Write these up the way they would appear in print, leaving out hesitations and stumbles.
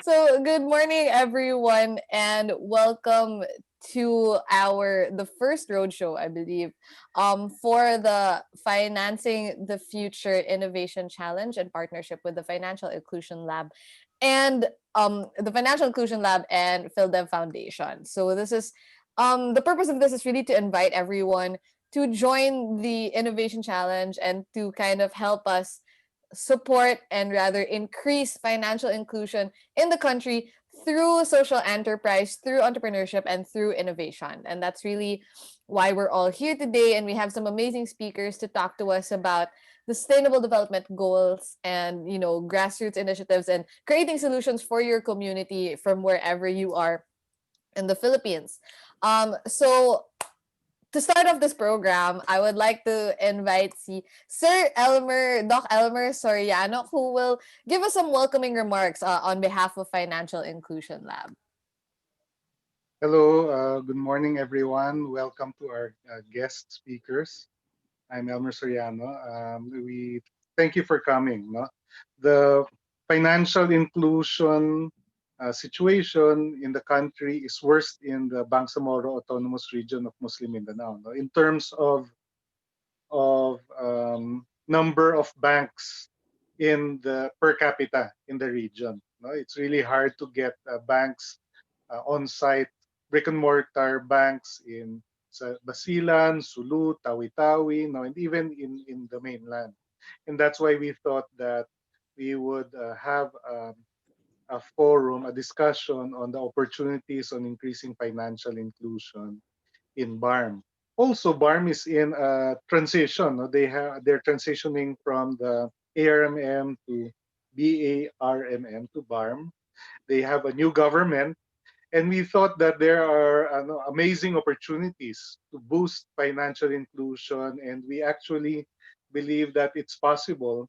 So good morning, everyone, and welcome to the first roadshow, I believe, for the Financing the Future Innovation Challenge in partnership with the Financial Inclusion Lab and the Financial Inclusion Lab and PhilDev Foundation. So this is the purpose of this is really to invite everyone to join the innovation challenge and to kind of help us support and rather increase financial inclusion in the country through social enterprise, through entrepreneurship, and through innovation. And that's really why we're all here today. And we have some amazing speakers to talk to us about the sustainable development goals and grassroots initiatives and creating solutions for your community from wherever you are in the Philippines. So to start off this program, I would like to invite Doc Elmer Soriano, who will give us some welcoming remarks on behalf of Financial Inclusion Lab. Hello, good morning, everyone. Welcome to our guest speakers. I'm Elmer Soriano. We thank you for coming. No, the financial inclusion situation in the country is worst in the Bangsamoro Autonomous Region of Muslim Mindanao. No? In terms of number of banks in the per capita in the region. No? It's really hard to get banks on-site brick and mortar banks in Basilan, Sulu, Tawi-Tawi, no, and even in the mainland. And that's why we thought that we would have a forum, a discussion on the opportunities on increasing financial inclusion in BARMM. Also, BARMM is in a transition. No? They're transitioning from the ARMM to BARMM to BARMM. They have a new government, and we thought that there are amazing opportunities to boost financial inclusion, and we actually believe that it's possible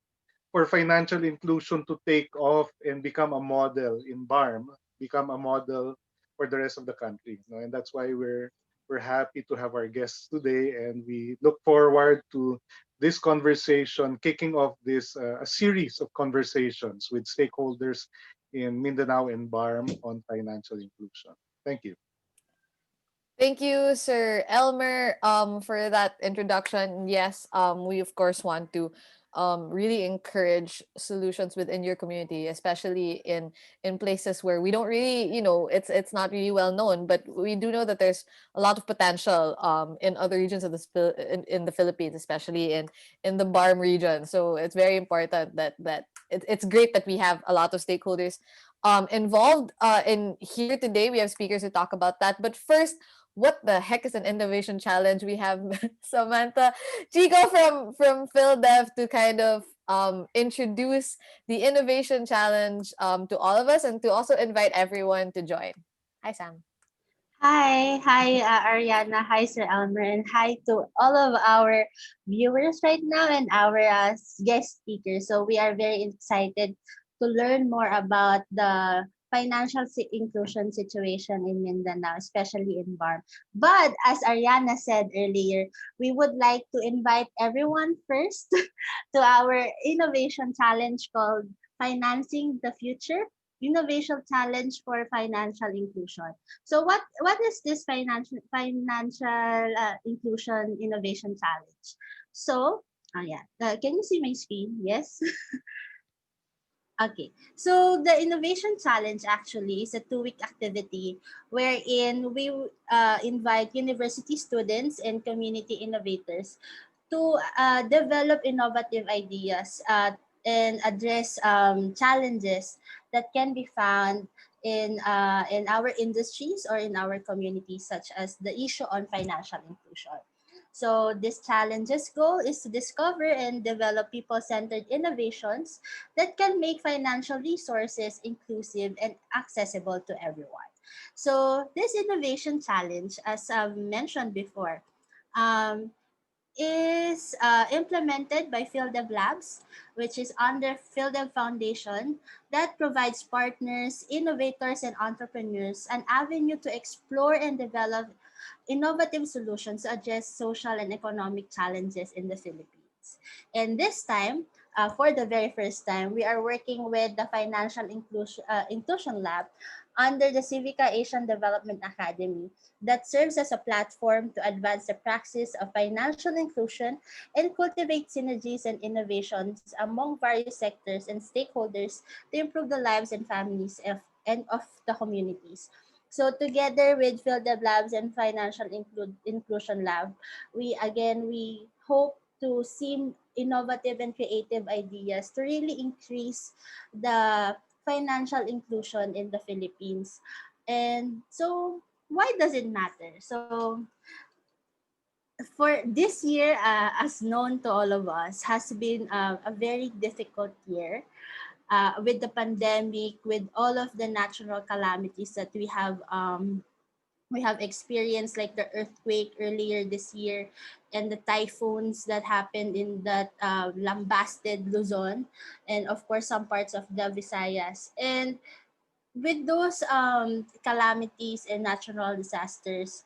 for financial inclusion to take off and become a model in BARM, become a model for the rest of the country. And that's why we're happy to have our guests today, and we look forward to this conversation, kicking off this a series of conversations with stakeholders in Mindanao and BARM on financial inclusion. Thank you. Thank you, Sir Elmer, for that introduction. Yes, we of course want to really encourage solutions within your community, especially in places where we don't really, it's not really well known, but we do know that there's a lot of potential in other regions of in the Philippines, especially in the BARM region. So it's very important that it's great that we have a lot of stakeholders involved in here today. We have speakers to talk about that. But first, what the heck is an innovation challenge? We have Samantha Chico from PhilDev to kind of introduce the innovation challenge to all of us and to also invite everyone to join. Hi, Sam. Hi, Ariana. Hi, Sir Elmer, and hi to all of our viewers right now and our guest speakers. So we are very excited to learn more about the financial inclusion situation in Mindanao, especially in BARM. But as Ariana said earlier, we would like to invite everyone first to our innovation challenge called Financing the Future Innovation Challenge for Financial Inclusion. So what is this financial inclusion innovation challenge? So can you see my screen? Yes. Okay, so the innovation challenge actually is a 2-week activity wherein we invite university students and community innovators to develop innovative ideas and address challenges that can be found in our industries or in our communities, such as the issue on financial inclusion. So this challenge's goal is to discover and develop people-centered innovations that can make financial resources inclusive and accessible to everyone. So this innovation challenge, as I've mentioned before, um, is implemented by PhilDev Labs, which is under PhilDev Foundation, that provides partners, innovators, and entrepreneurs an avenue to explore and develop innovative solutions to address social and economic challenges in the Philippines. And this time, for the very first time, we are working with the Financial Inclusion Lab under the Civica Asian Development Academy that serves as a platform to advance the praxis of financial inclusion and cultivate synergies and innovations among various sectors and stakeholders to improve the lives and families of the communities. So together with Field Lab Labs and Inclusion Lab, we hope to see innovative and creative ideas to really increase the financial inclusion in the Philippines. And so why does it matter? So for this year, as known to all of us, has been a very difficult year with the pandemic, with all of the natural calamities that we have experienced, like the earthquake earlier this year and the typhoons that happened in that lambasted Luzon, and of course some parts of the Visayas. And with those calamities and natural disasters,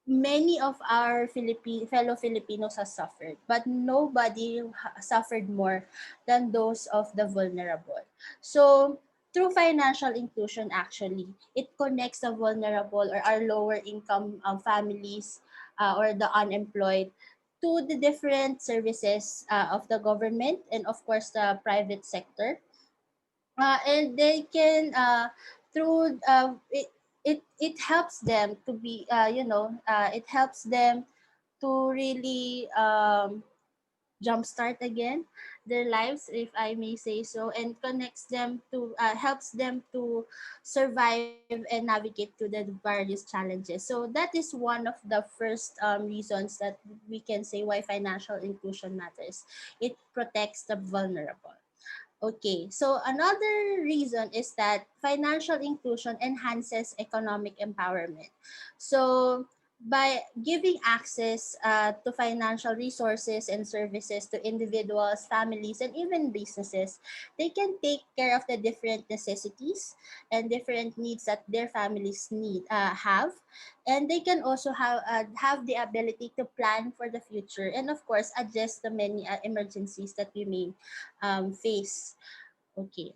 many of our fellow Filipinos have suffered, but nobody suffered more than those of the vulnerable. So, through financial inclusion, actually, it connects the vulnerable or our lower income families or the unemployed to the different services of the government and, of course, the private sector, and they can through it helps them to be it helps them to really jumpstart again their lives, if I may say so, and connects them to helps them to survive and navigate to the various challenges. So that is one of the first reasons that we can say why financial inclusion matters. It protects the vulnerable. Okay, so another reason is that financial inclusion enhances economic empowerment. So, by giving access to financial resources and services to individuals, families, and even businesses, they can take care of the different necessities and different needs that their families have, and they can also have the ability to plan for the future and, of course, address the many emergencies that we may face. Okay.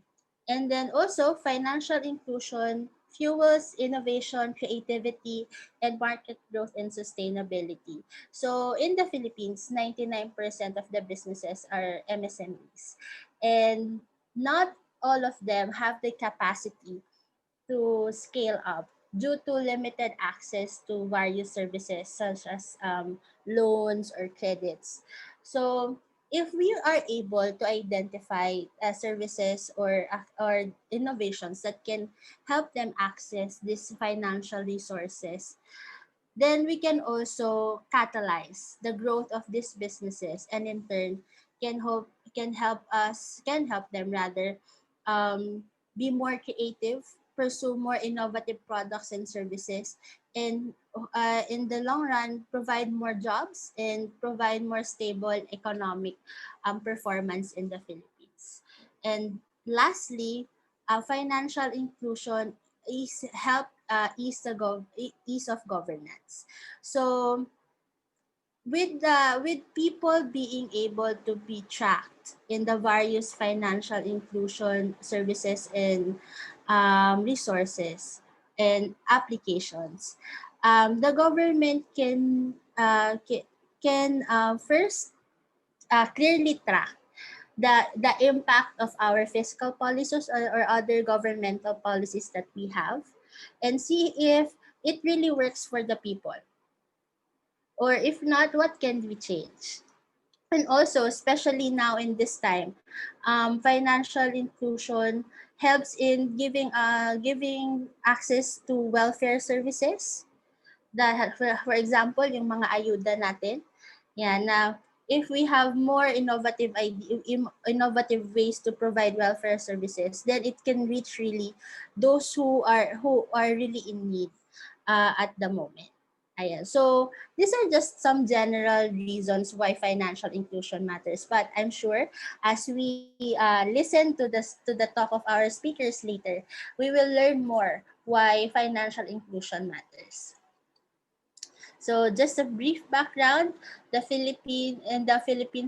And then also, financial inclusion fuels innovation, creativity, and market growth and sustainability. So, in the Philippines, 99% of the businesses are MSMEs. And not all of them have the capacity to scale up due to limited access to various services such as loans or credits. So, if we are able to identify services or innovations that can help them access these financial resources, then we can also catalyze the growth of these businesses, and in turn can help them rather um, be more creative, pursue more innovative products and services, and in the long run provide more jobs and provide more stable economic performance in the Philippines. And lastly, financial inclusion is help ease of governance. So with people being able to be tracked in the various financial inclusion services and resources and applications, the government can first clearly track the impact of our fiscal policies or other governmental policies that we have, and see if it really works for the people, or if not, what can we change. And also, especially now in this time, financial inclusion helps in giving access to welfare services, that for example yung mga ayuda natin. Yan na if we have more innovative ways to provide welfare services, then it can reach really those who are really in need at the moment. Ayan. So, these are just some general reasons why financial inclusion matters. But I'm sure as we listen to the talk of our speakers later, we will learn more why financial inclusion matters. So just a brief background, the Philippine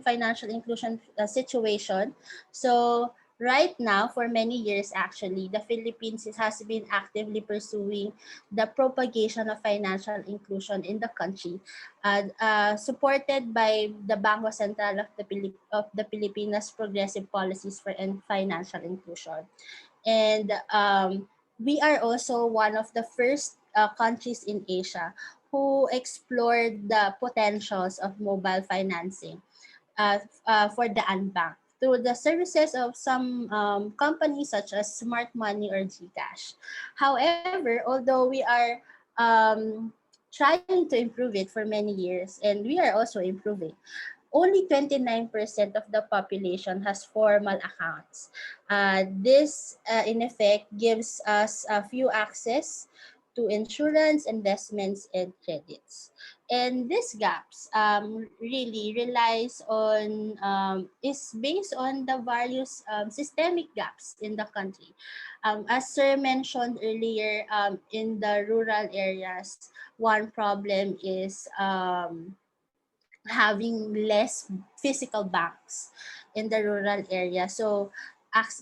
financial inclusion situation. So right now, for many years actually, the Philippines has been actively pursuing the propagation of financial inclusion in the country, supported by the Bangko Sentral of the Pilipinas progressive policies for financial inclusion. And we are also one of the first countries in Asia who explored the potentials of mobile financing for the unbanked through the services of some companies such as Smart Money or GCash. However, although we are trying to improve it for many years, and we are also improving, only 29% of the population has formal accounts. This, in effect, gives us a few access to insurance, investments, and credits. And these gaps really relies on, is based on the various systemic gaps in the country. As Sir mentioned earlier, in the rural areas, one problem is having less physical banks in the rural area. So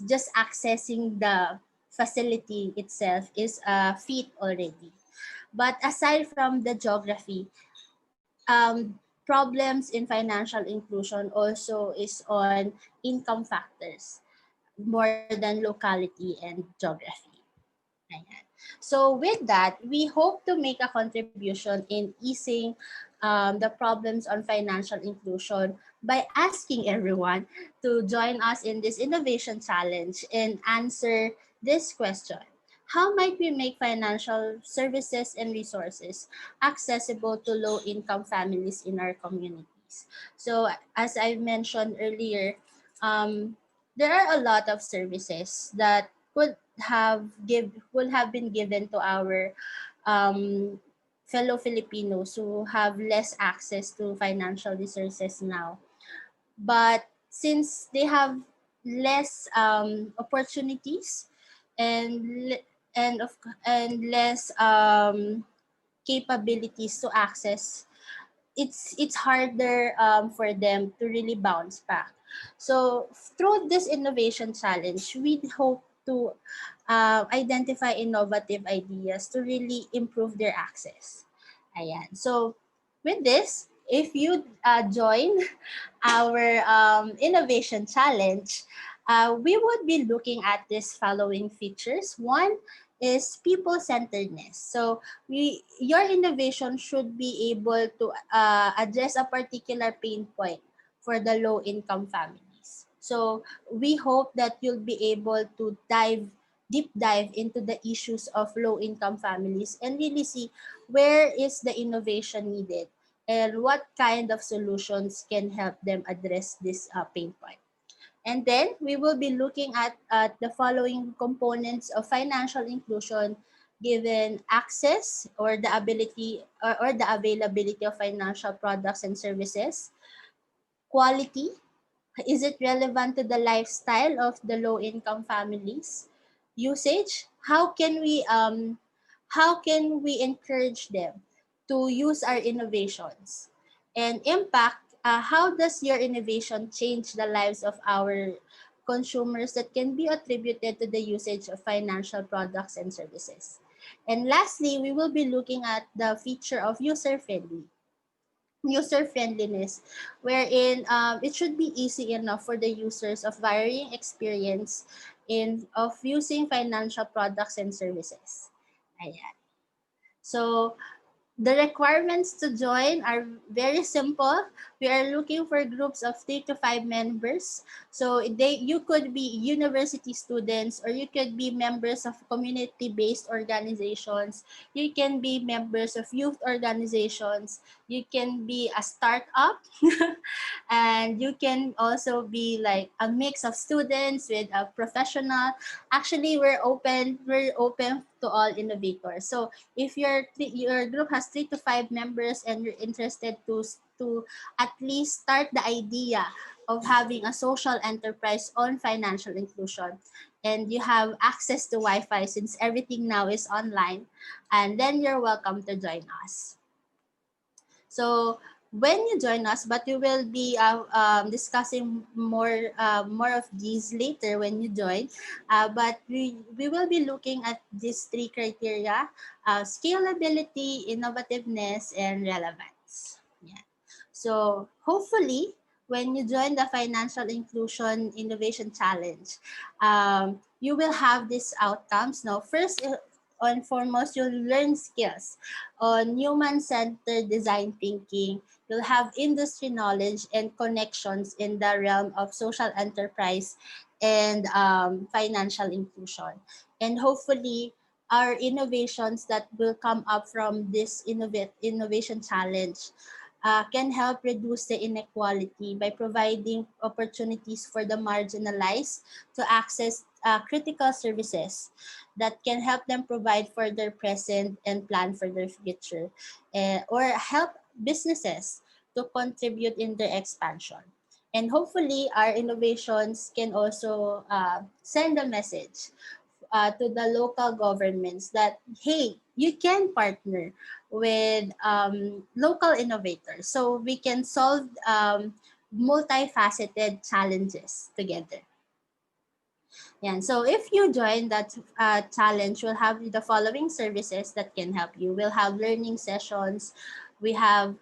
just accessing the facility itself is a feat already. But aside from the geography, problems in financial inclusion also is on income factors more than locality and geography. Ayan. So with that, we hope to make a contribution in easing the problems on financial inclusion by asking everyone to join us in this innovation challenge and answer this question. How might we make financial services and resources accessible to low-income families in our communities? So as I mentioned earlier, there are a lot of services that would have been given to our um, fellow Filipinos who have less access to financial resources now. But since they have less opportunities and le- and of and less capabilities to access, it's harder for them to really bounce back. So through this innovation challenge, we hope to identify innovative ideas to really improve their access. Ayan. So with this, if you join our innovation challenge, we would be looking at these following features. One is people-centeredness. So your innovation should be able to address a particular pain point for the low-income families. So we hope that you'll be able to deep dive into the issues of low-income families and really see where is the innovation needed and what kind of solutions can help them address this pain point. And then we will be looking at the following components of financial inclusion given access or the ability or the availability of financial products and services, quality, is it relevant to the lifestyle of the low income families, usage, how can we encourage them to use our innovations, and impact, how does your innovation change the lives of our consumers that can be attributed to the usage of financial products and services. And lastly, we will be looking at the feature of user friendliness, wherein it should be easy enough for the users of varying experience in of using financial products and services. Ayan. So the requirements to join are very simple. We are looking for groups of 3 to 5 members. So you could be university students, or you could be members of community-based organizations. You can be members of youth organizations. You can be a startup, and you can also be like a mix of students with a professional. Actually, we're open to all innovators. So if your group has 3 to 5 members and you're interested to at least start the idea of having a social enterprise on financial inclusion, and you have access to Wi-Fi since everything now is online, and then you're welcome to join us. So when you join us, but we will be discussing more of these later when you join. But we will be looking at these three criteria: scalability, innovativeness, and relevance. Yeah. So hopefully, when you join the Financial Inclusion Innovation Challenge, you will have these outcomes. Now, first and foremost, you'll learn skills on human-centered design thinking. You'll have industry knowledge and connections in the realm of social enterprise and financial inclusion. And hopefully, our innovations that will come up from this innovation challenge can help reduce the inequality by providing opportunities for the marginalized to access critical services that can help them provide for their present and plan for their future, or help businesses to contribute in their expansion. And hopefully, our innovations can also send a message to the local governments that, hey, you can partner with local innovators so we can solve multifaceted challenges together. Yan. So if you join that challenge, we'll have the following services that can help you. We'll have learning sessions. We have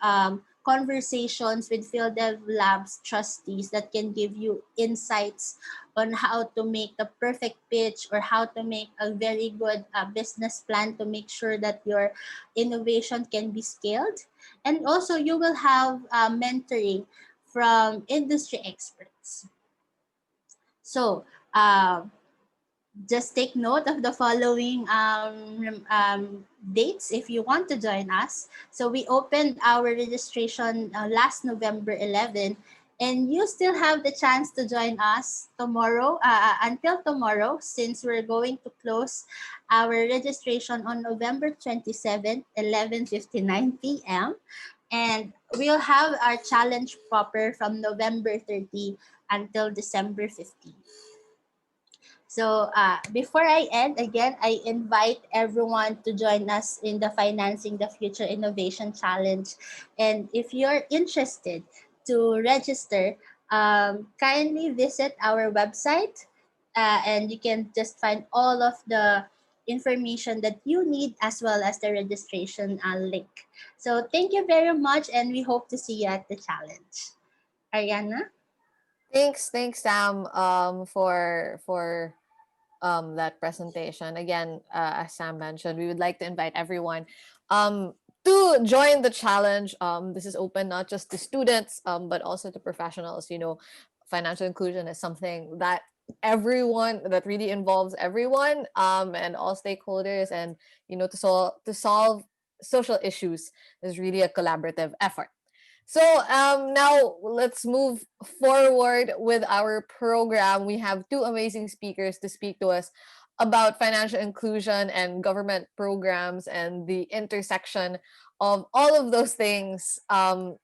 conversations with field dev labs trustees that can give you insights on how to make the perfect pitch or how to make a very good business plan to make sure that your innovation can be scaled. And also you will have mentoring from industry experts. So, just take note of the following dates if you want to join us. So we opened our registration last November 11, and you still have the chance to join us tomorrow, until tomorrow, since we're going to close our registration on November 27th, 11:59 p.m. And we'll have our challenge proper from November 30 until December 15th. So before I end, again, I invite everyone to join us in the Financing the Future Innovation Challenge. And if you're interested to register, kindly visit our website, and you can just find all of the information that you need as well as the registration link. So thank you very much, and we hope to see you at the challenge. Ariana? Thanks, Sam, for that presentation. Again, as Sam mentioned, we would like to invite everyone um, to join the challenge. This is open not just to students, but also to professionals. Financial inclusion is something that that really involves everyone, and all stakeholders, and to solve social issues is really a collaborative effort. So now let's move forward with our program. We have two amazing speakers to speak to us about financial inclusion and government programs and the intersection of all of those things, in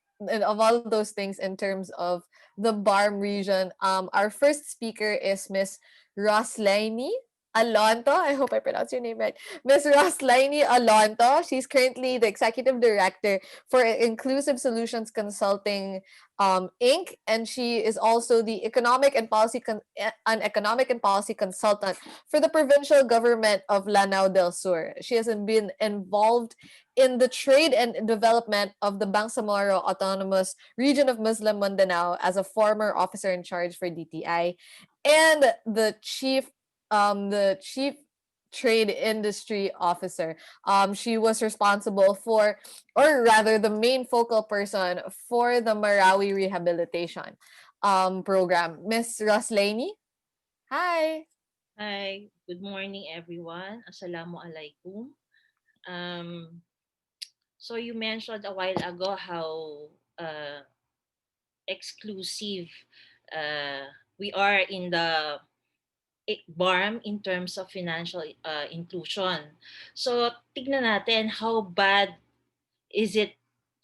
terms of the BARMM region. Our first speaker is Miss Rosslaini Alonto. I hope I pronounced your name right. Miss Rosslaini Alonto. She's currently the executive director for Inclusive Solutions Consulting Inc. And she is also the economic and policy consultant for the provincial government of Lanao del Sur. She has been involved in the trade and development of the Bangsamoro Autonomous Region of Muslim Mindanao as a former officer in charge for DTI, and the chief trade industry officer. She was responsible for, or rather, the main focal person for the Marawi rehabilitation program. Miss Rosslaini, hi. Hi, good morning everyone. Assalamu alaikum. Um, so you mentioned a while ago how exclusive we are in the BARM in terms of financial inclusion. So tignan natin how bad is it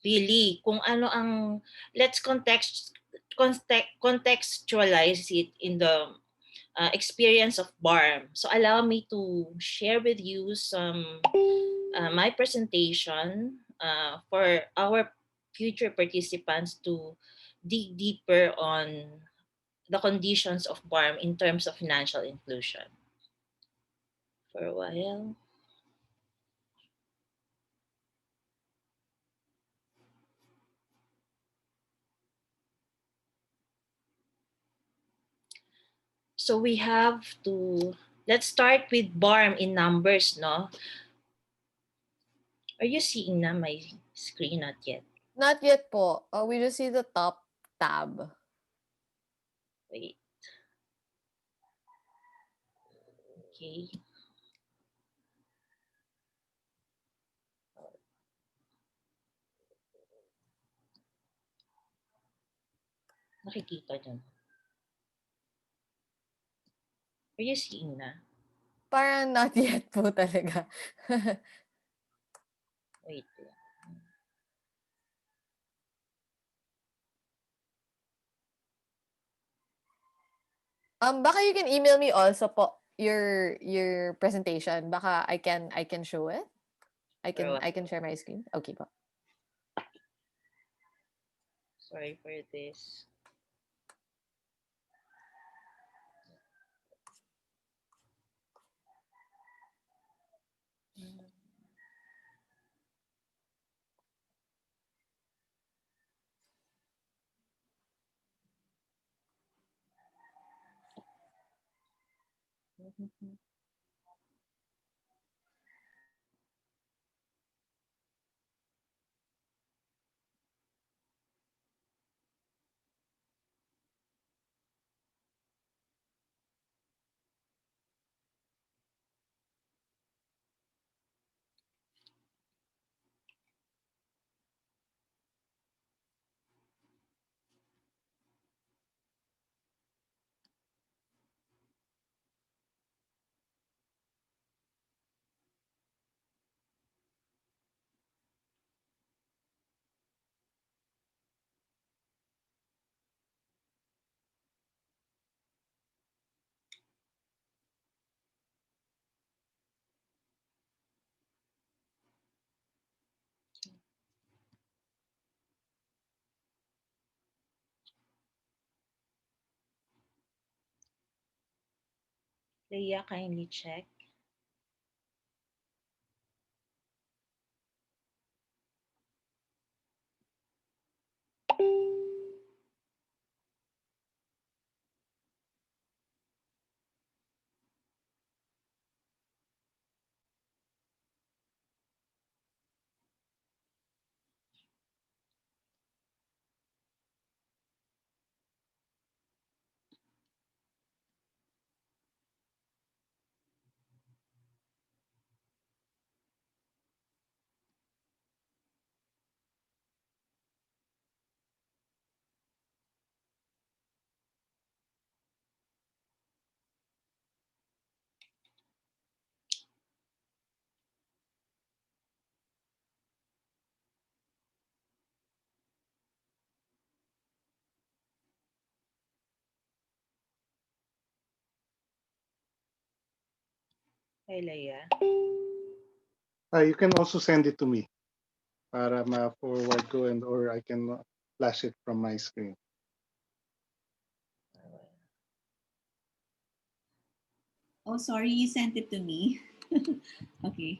really? Kung ano ang let's contextualize it in the experience of BARM. So allow me to share with you some my presentation for our future participants to dig deeper on the conditions of BARMM in terms of financial inclusion. For a while. So we have to, let's start with BARMM in numbers, no? Are you seeing na my screen? Not yet. Not yet po. We just see the top tab. Wait. Okay. Nakikita nyo. Are you seeing na? Parang not yet po talaga. Wait. Baka you can email me also po your presentation. Baka I can show it. I can share my screen. Okay po. Sorry for this. Leia, kindly check. Hi, Leia. You can also send it to me para ma-forward ko and or I can flash it from my screen. Oh, sorry, you sent it to me. Okay.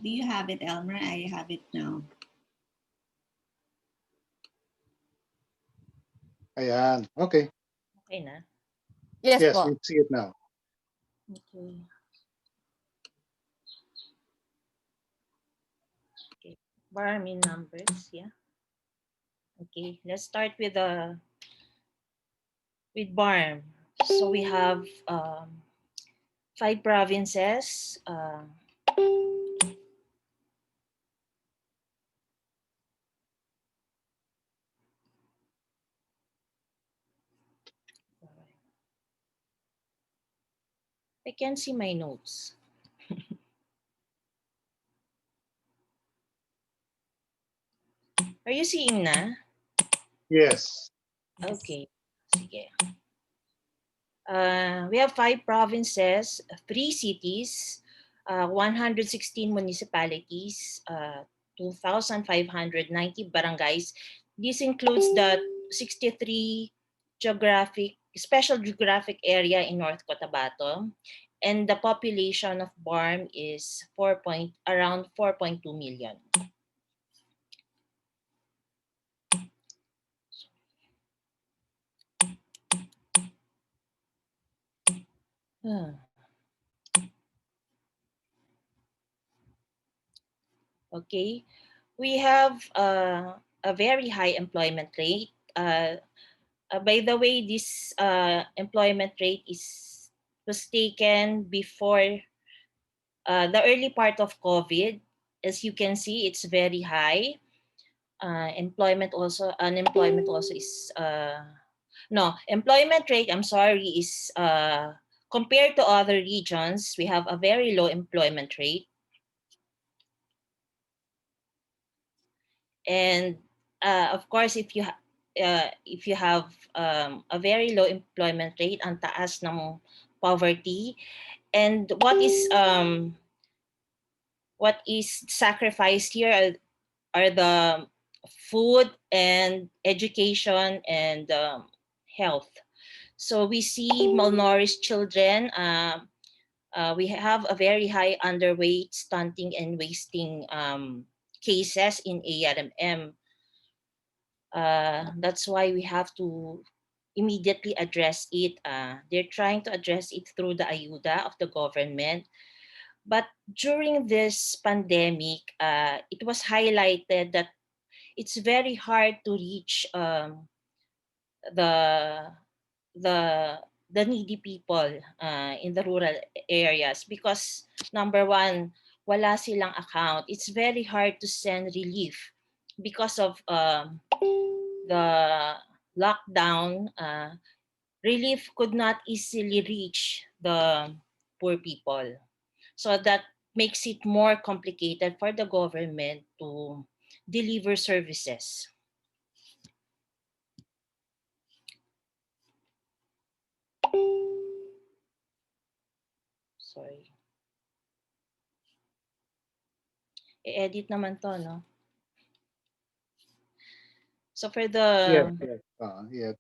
Do you have it, Elmer? I have it now. Ayan. Okay. Okay na? Yes Yes, po. we see it now. Okay. Okay. BARMM in numbers, yeah. Okay, let's start with BARMM. So we have 5 provinces. I can see my notes. Are you seeing na? Yes. Yes. Okay. Sige. We have 5 provinces, 3 cities, 116 municipalities, 2,590 barangays. This includes the 63 special geographic area in North Cotabato, and the population of BARMM is around 4.2 million. Okay, we have a very high employment rate. By the way, this employment rate was taken before the early part of COVID. As you can see, it's very high. Unemployment also is no employment rate. I'm sorry, is compared to other regions, we have a very low employment rate. And of course, if you have a very low employment rate, ang taas ng poverty, and what is sacrificed here are the food and education and health. So we see malnourished children. We have a very high underweight, stunting, and wasting cases in ARMM. That's why we have to immediately address it. They're trying to address it through the ayuda of the government. But during this pandemic, it was highlighted that it's very hard to reach the the the needy people in the rural areas because number one, wala silang account. It's very hard to send relief because of the lockdown. Relief could not easily reach the poor people. So that makes it more complicated for the government to deliver services. Sorry. I-edit naman to, no? So for Yes, the yes. Yeah.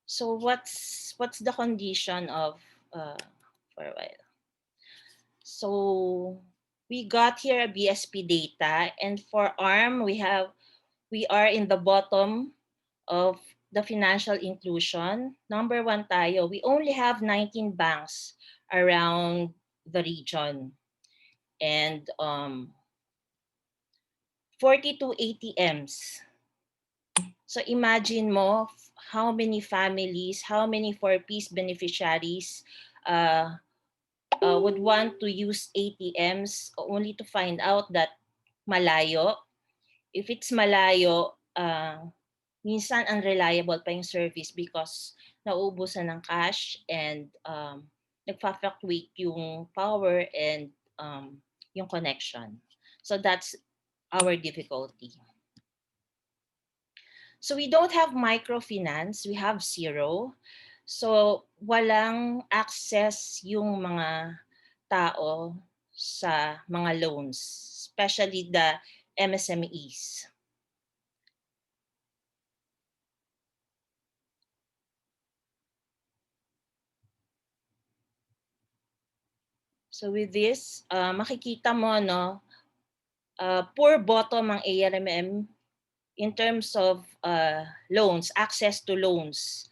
so what's the condition of for a while? So we got here a BSP data, and for ARM we are in the bottom of the financial inclusion. Number one tayo. We only have 19 banks around the region and 42 ATMs. So imagine mo how many families, how many 4-piece beneficiaries would want to use ATMs only to find out that malayo. If it's malayo, minsan unreliable pa yung service because nauubusan ng cash and nagfa-fluctuate yung power and yung connection. So that's our difficulty. So we don't have microfinance, we have zero. So walang access yung mga tao sa mga loans, especially the MSMEs. So with this, makikita mo no, poor bottom ang ARMM in terms of loans, access to loans.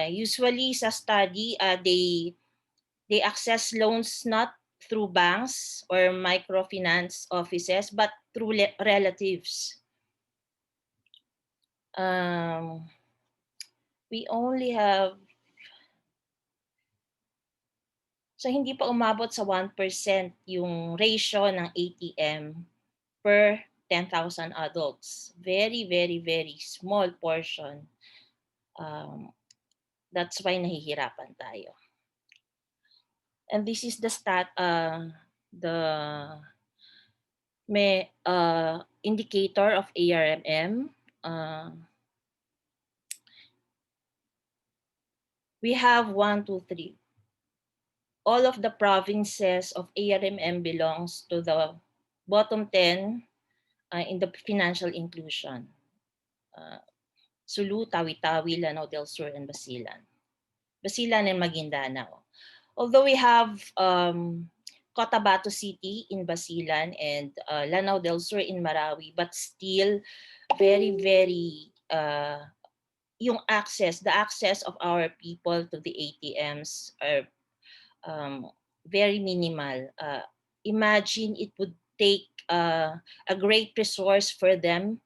Usually sa study, they access loans not through banks or microfinance offices, but through relatives. We only have, so hindi pa umabot sa 1% yung ratio ng ATM per 10,000 adults. Very, very, very small portion. That's why nahihirapan tayo. And this is the indicator of ARMM. We have one, two, three. All of the provinces of ARMM belongs to the bottom 10 in the financial inclusion. Uh, Sulu, Tawi-Tawi, Lanao del Sur, and Basilan. Basilan and Maguindanao. Although we have Cotabato City in Basilan and Lanao del Sur in Marawi, but still very, very the access of our people to the ATMs are very minimal. Imagine it would take a great resource for them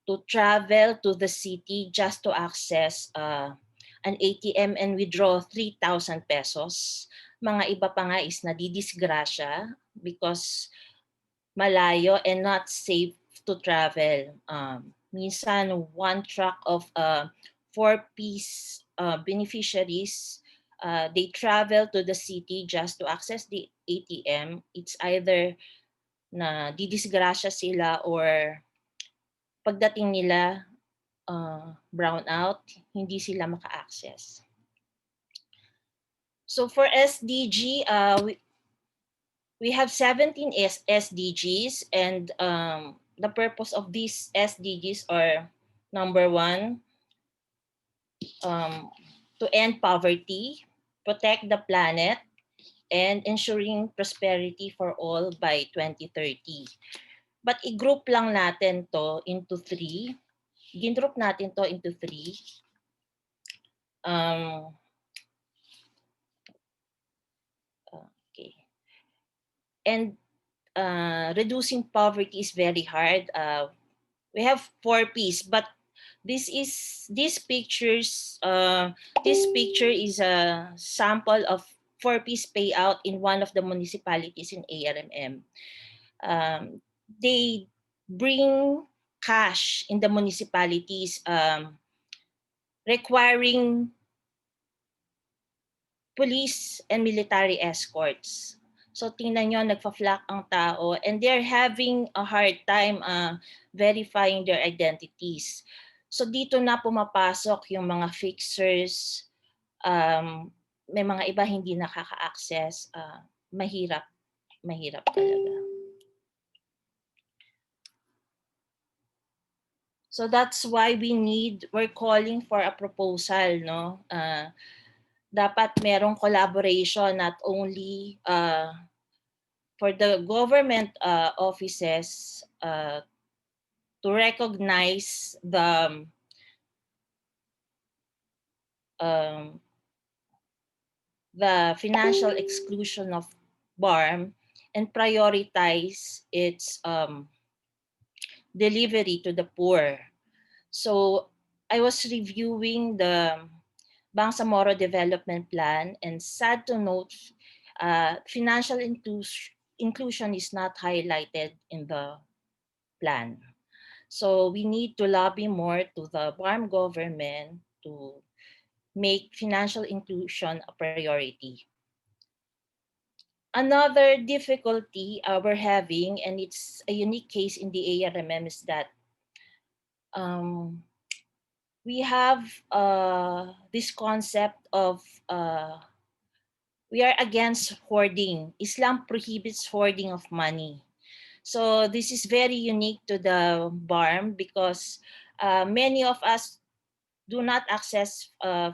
to travel to the city just to access an ATM and withdraw 3,000 pesos. Mga iba pa nga is nadidisgrasya because malayo and not safe to travel. Minsan, one truck of four-piece beneficiaries, they travel to the city just to access the ATM. It's either na didisgrasya sila or pagdating nila brown out, hindi sila maka-access. So for SDG, we have 17 SDGs, and the purpose of these SDGs are: number one, to end poverty, protect the planet, and ensuring prosperity for all by 2030. But i-group lang natin to into three. Gin-group natin to into three. Okay. And reducing poverty is very hard. We have 4 Ps, but these pictures. This picture is a sample of 4 Ps payout in one of the municipalities in ARMM. They bring cash in the municipalities, requiring police and military escorts. So tingnan nyo, nagpa-flock ang tao and they're having a hard time verifying their identities. So dito na pumapasok yung mga fixers, may mga iba hindi nakaka-access, mahirap talaga. So that's why we're calling for a proposal, no? Dapat merong collaboration not only for the government offices to recognize the financial exclusion of BARMM and prioritize its delivery to the poor. So I was reviewing the Bangsamoro Development Plan, and sad to note, financial inclusion is not highlighted in the plan. So we need to lobby more to the BARMM government to make financial inclusion a priority. Another difficulty we're having, and it's a unique case in the ARMM, is that we have this concept of we are against hoarding. Islam prohibits hoarding of money. So this is very unique to the BARMM because many of us do not access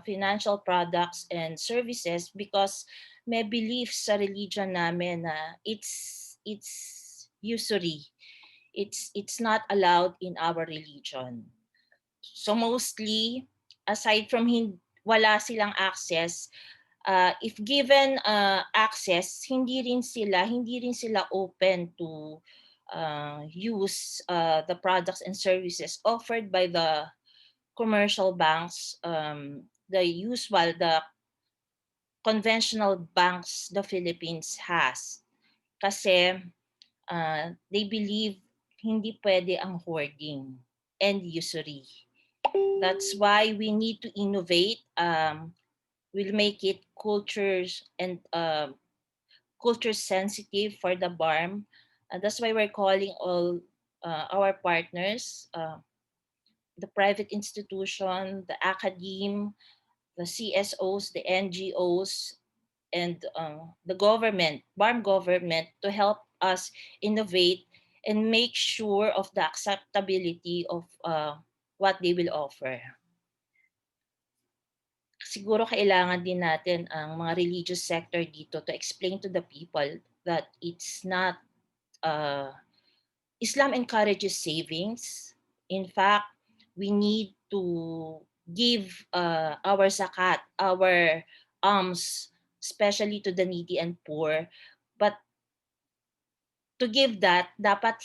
financial products and services because may belief sa religion namin na it's usury. It's not allowed in our religion. So mostly, aside from wala silang access, if given access, hindi rin sila open to use the products and services offered by the commercial banks, the conventional banks the Philippines has. Kasi they believe hindi pwede ang hoarding and usury. That's why we need to innovate. We'll make it culture sensitive for the BARMM. That's why we're calling all our partners, the private institution, the academe, the CSOs, the NGOs, and the government, BARMM government, to help us innovate and make sure of the acceptability of what they will offer. Siguro kailangan din natin ang mga religious sector dito to explain to the people that it's not Islam encourages savings. In fact, we need to give our zakat, our alms, especially to the needy and poor. But to give that, dapat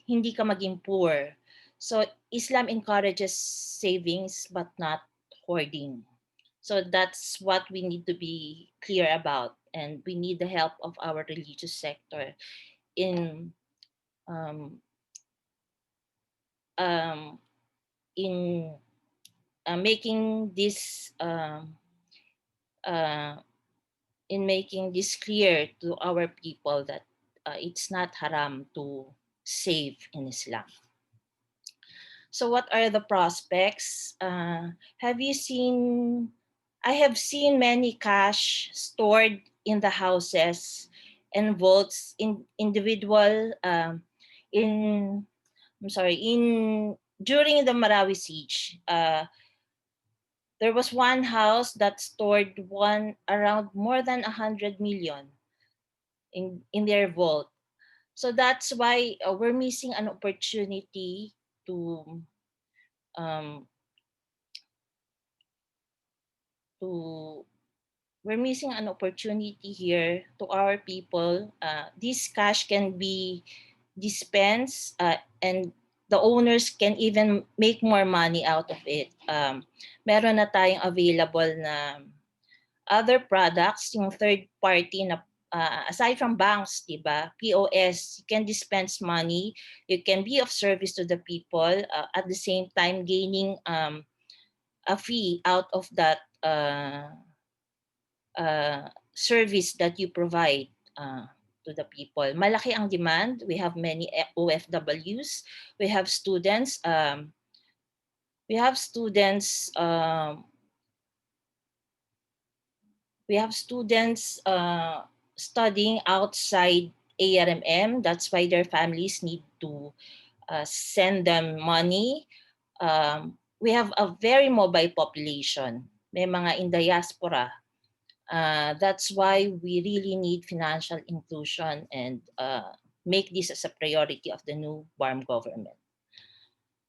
hindi ka maging poor. So Islam encourages savings but not hoarding. So that's what we need to be clear about, and we need the help of our religious sector in um, um, in making this uh, clear to our people that it's not haram to save in Islam. So what are the prospects? Have you seen? I have seen many cash stored in the houses and vaults in individual in I'm sorry in during the Marawi siege. There was one house that stored around more than 100 million in their vault. So that's why we're missing an opportunity to um, to we're missing an opportunity here to our people. This cash can be dispensed and the owners can even make more money out of it. Meron na tayong available na other products, yung third party na aside from banks, diba? POS, you can dispense money, you can be of service to the people, at the same time gaining a fee out of that service that you provide to the people. Malaki ang demand. We have many OFWs. We have students. We have students. We have students studying outside ARMM. That's why their families need to send them money. We have a very mobile population. May mga in diaspora. That's why we really need financial inclusion and make this as a priority of the new BARMM government.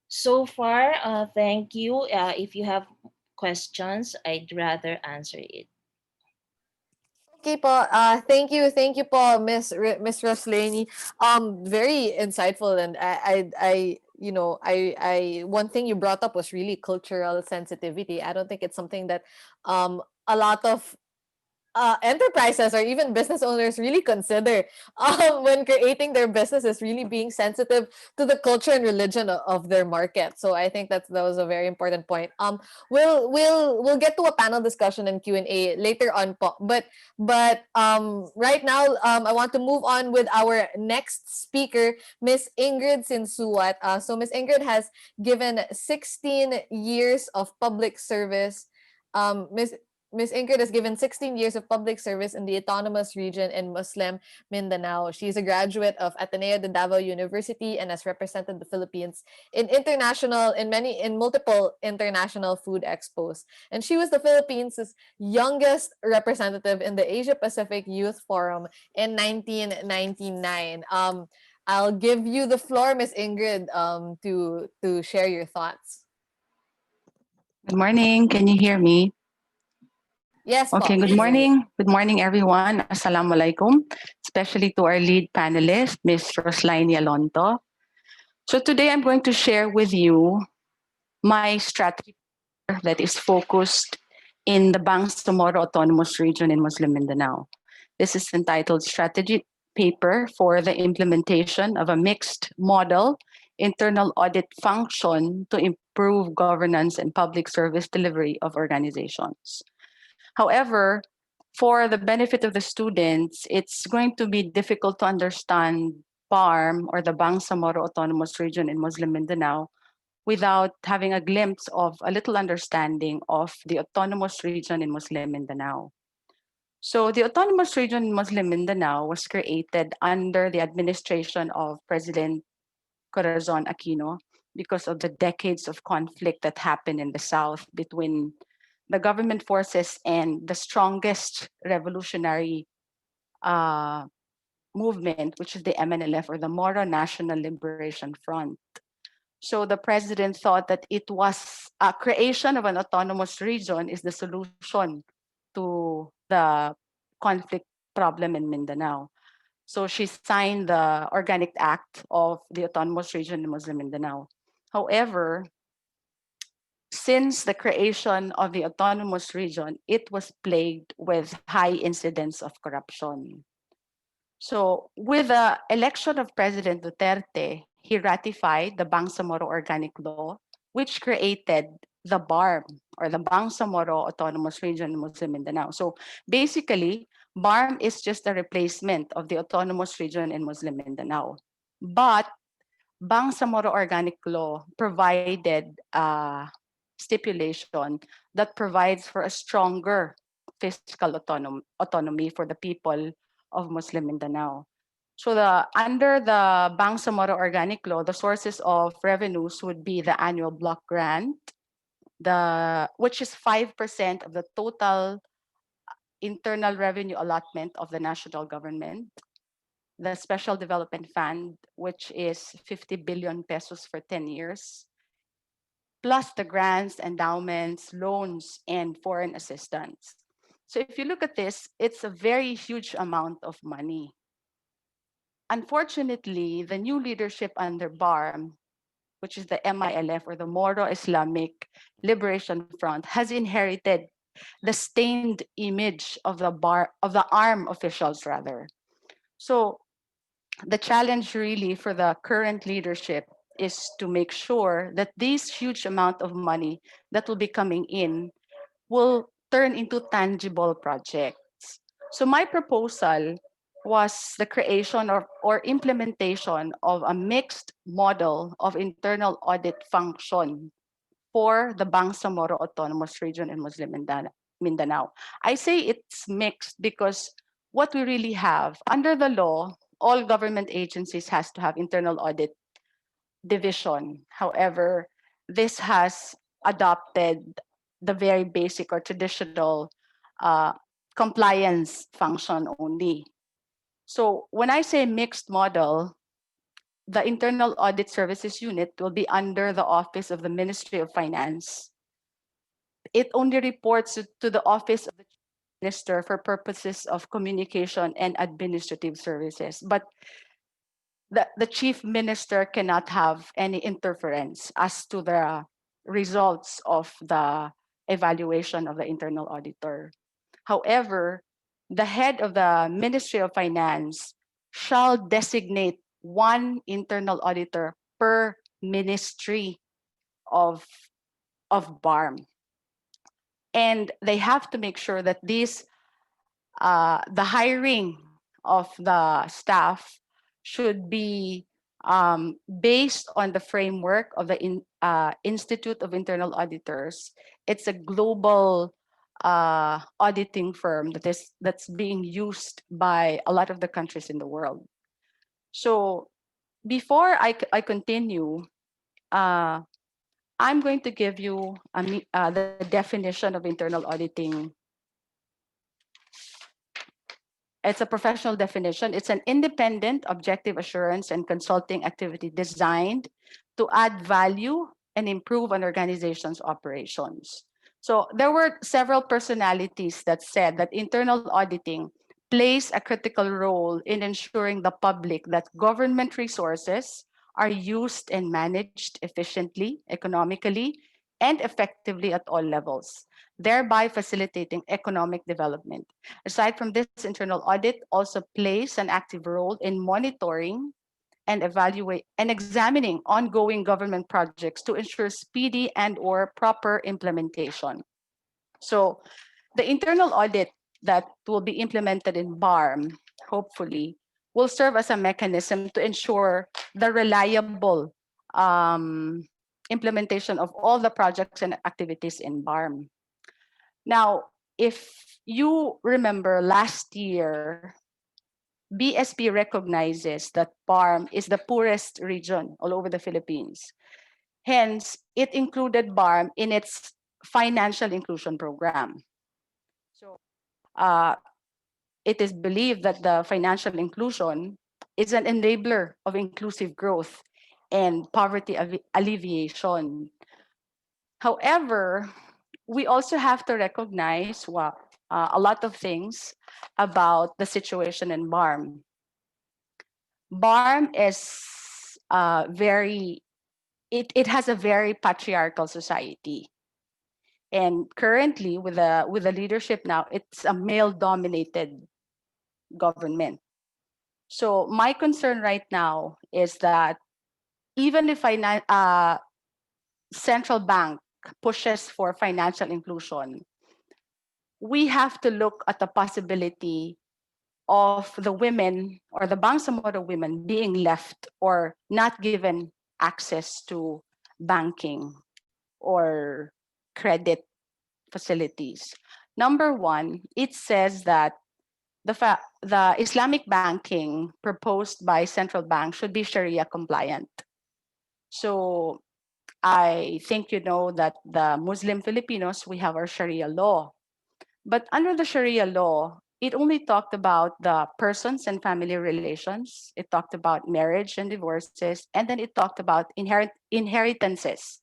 So far, thank you. If you have questions, I'd rather answer it. Okay po. Thank you po, Miss Rosslaini. Very insightful, and one thing you brought up was really cultural sensitivity. I don't think it's something that a lot of enterprises or even business owners really consider when creating their businesses, really being sensitive to the culture and religion of their market. So I think that was a very important point. We'll get to a panel discussion and Q&A later on po. But right now, I want to move on with our next speaker, Miss Ingrid Sinsuat. So Miss Ingrid has given 16 years of public service. Miss Ingrid has given 16 years of public service in the autonomous region in Muslim Mindanao. She is a graduate of Ateneo de Davao University and has represented the Philippines in multiple international food expos. And she was the Philippines' youngest representative in the Asia Pacific Youth Forum in 1999. I'll give you the floor, Miss Ingrid, to share your thoughts. Good morning. Can you hear me? Yes, Okay, po. good morning. Good morning, everyone. Assalamualaikum, especially to our lead panelist, Ms. Rosslaini Alonto. So today I'm going to share with you my strategy that is focused in the Bangsamoro Autonomous Region in Muslim Mindanao. This is entitled Strategy Paper for the Implementation of a Mixed Model Internal Audit Function to Improve Governance and Public Service Delivery of Organizations. However, for the benefit of the students, it's going to be difficult to understand BARMM or the Bangsamoro Autonomous Region in Muslim Mindanao without having a glimpse of a little understanding of the autonomous region in Muslim Mindanao. So the autonomous region in Muslim Mindanao was created under the administration of President Corazon Aquino because of the decades of conflict that happened in the South between the government forces and the strongest revolutionary uh, movement, which is the MNLF, or the Moro National Liberation Front. So the president thought that it was a creation of an autonomous region is the solution to the conflict problem in Mindanao. So she signed the Organic Act of the Autonomous Region in Muslim Mindanao. However, since the creation of the autonomous region, it was plagued with high incidence of corruption. So with the election of President Duterte, he ratified the Bangsamoro Organic Law, which created the BARMM, or the Bangsamoro Autonomous Region in Muslim Mindanao. So basically, BARMM is just a replacement of the autonomous region in Muslim Mindanao. But Bangsamoro Organic Law provided stipulation that provides for a stronger fiscal autonomy for the people of Muslim Mindanao. So under the Bangsamoro Organic Law, the sources of revenues would be the annual block grant, which is 5% of the total internal revenue allotment of the national government, the Special Development Fund, which is 50 billion pesos for 10 years, plus the grants, endowments, loans, and foreign assistance. So if you look at this, it's a very huge amount of money. Unfortunately, the new leadership under BARMM, which is the MILF, or the Moro Islamic Liberation Front, has inherited the stained image of the arm officials rather. So the challenge really for the current leadership is to make sure that this huge amount of money that will be coming in will turn into tangible projects. So my proposal was the creation or implementation of a mixed model of internal audit function for the Bangsamoro Autonomous Region in Muslim Mindanao. I say it's mixed because what we really have under the law, all government agencies has to have internal audit division. However, this has adopted the very basic or traditional uh, compliance function only. So when I say mixed model, the Internal Audit Services Unit will be under the Office of the Ministry of Finance. It only reports to the Office of the Minister for purposes of communication and administrative services. But the chief minister cannot have any interference as to the results of the evaluation of the internal auditor. However, the head of the Ministry of Finance shall designate one internal auditor per ministry of, of BARMM. And they have to make sure that the hiring of the staff should be based on the framework of the Institute of Internal Auditors. It's a global auditing firm that's being used by a lot of the countries in the world. So before I continue, I'm going to give you the definition of internal auditing. It's a professional definition. It's an independent, objective assurance and consulting activity designed to add value and improve an organization's operations. So there were several personalities that said that internal auditing plays a critical role in ensuring the public that government resources are used and managed efficiently, economically, and effectively at all levels, thereby facilitating economic development. Aside from this, internal audit also plays an active role in monitoring and evaluate and examining ongoing government projects to ensure speedy and or proper implementation. So the internal audit that will be implemented in BARMM, hopefully, will serve as a mechanism to ensure the reliable um, implementation of all the projects and activities in BARMM. Now, if you remember last year, BSP recognizes that BARMM is the poorest region all over the Philippines. Hence, it included BARMM in its financial inclusion program. So, uh, it is believed that the financial inclusion is an enabler of inclusive growth and poverty alleviation. However, we also have to recognize a lot of things about the situation in BARMM. BARMM is it has a very patriarchal society. And currently with the leadership now, it's a male dominated government. So my concern right now is that even if central bank pushes for financial inclusion, we have to look at the possibility of the women or the Bangsamoro women being left or not given access to banking or credit facilities. Number one, it says that the Islamic banking proposed by central bank should be Sharia compliant. So I think you know that the Muslim Filipinos, we have our Sharia law. But under the Sharia law, it only talked about the persons and family relations. It talked about marriage and divorces, and then it talked about inheritances.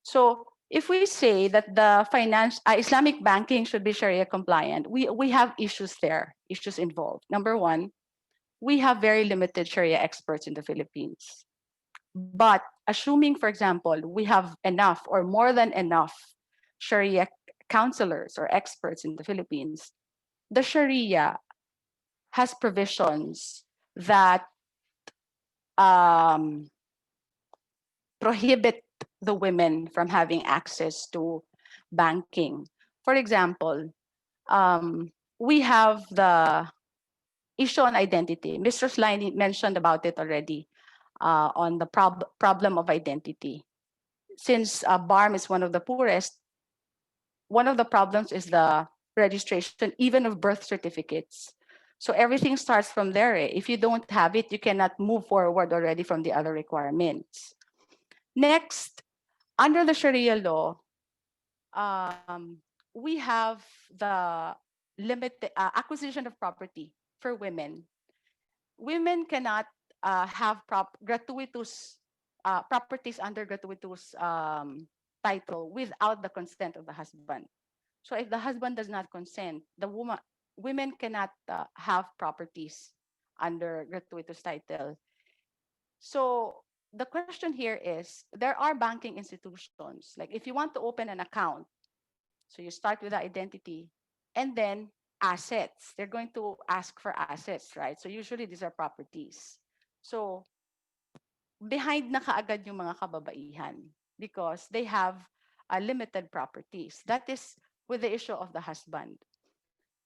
So if we say that the Islamic banking should be Sharia compliant, we have issues there, issues involved. Number one, we have very limited Sharia experts in the Philippines. But assuming, for example, we have enough or more than enough Sharia counselors or experts in the Philippines, the Sharia has provisions that um, prohibit the women from having access to banking. For example, we have the issue on identity. Mr. Rosslaini mentioned about it already on the problem of identity. Since BARMM is one of the poorest, one of the problems is the registration, even of birth certificates. So everything starts from there. If you don't have it, you cannot move forward already from the other requirements. Next, under the Sharia law, we have the acquisition of property for women. Women cannot have gratuitous properties under gratuitous title without the consent of the husband. So if the husband does not consent, women cannot have properties under gratuitous title. So the question here is, there are banking institutions. Like if you want to open an account, so you start with the identity and then assets. They're going to ask for assets, right? So usually these are properties. So behind na kaagad yung mga kababaihan because they have limited properties. That is with the issue of the husband.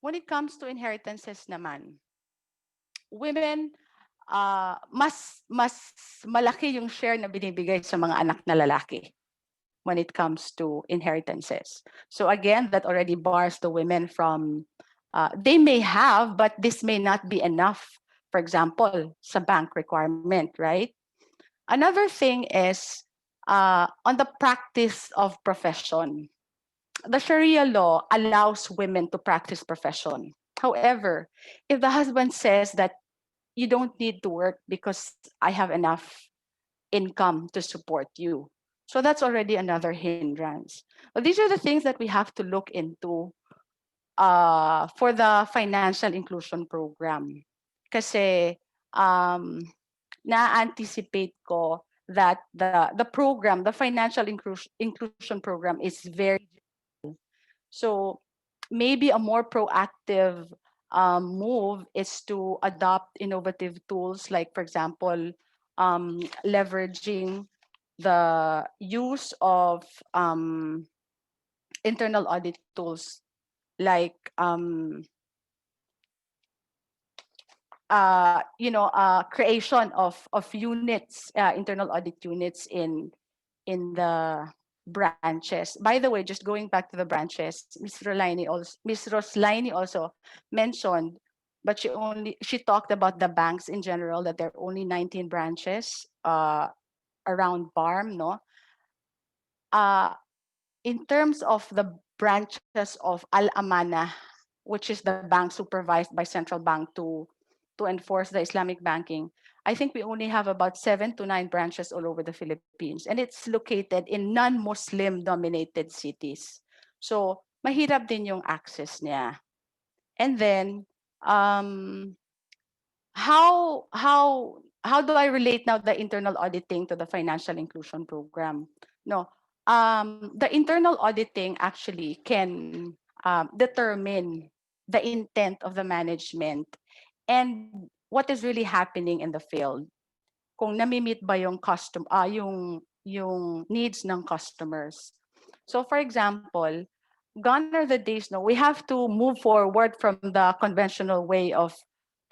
When it comes to inheritances naman, women, mas malaki yung share na binibigay sa mga anak na lalaki when it comes to inheritances. So again, that already bars the women from, they may have, but this may not be enough, for example, sa bank requirement, right? Another thing is on the practice of profession. The Sharia law allows women to practice profession. However, if the husband says that you don't need to work because I have enough income to support you, so that's already another hindrance. But these are the things that we have to look into for the financial inclusion program. Kasi na-anticipate ko that the program, the financial inclusion program is very, so maybe a more proactive move is to adopt innovative tools like, for example, leveraging the use of internal audit tools like creation of units, internal audit units in the branches. By the way, just going back to the branches, Miss Rosslaini also mentioned, but she talked about the banks in general, that there are only 19 branches around BARMM, no? Uh, in terms of the branches of Al Amana, which is the bank supervised by central bank to enforce the Islamic banking, I think we only have about 7 to 9 branches all over the Philippines, and it's located in non-Muslim dominated cities. So mahirap din yung access niya. And then um, how do I relate now the internal auditing to the financial inclusion program? No, the internal auditing actually can determine the intent of the management and what is really happening in the field. Kung nami-meet ba yung needs ng customers. So for example, gone are the days, no, we have to move forward from the conventional way of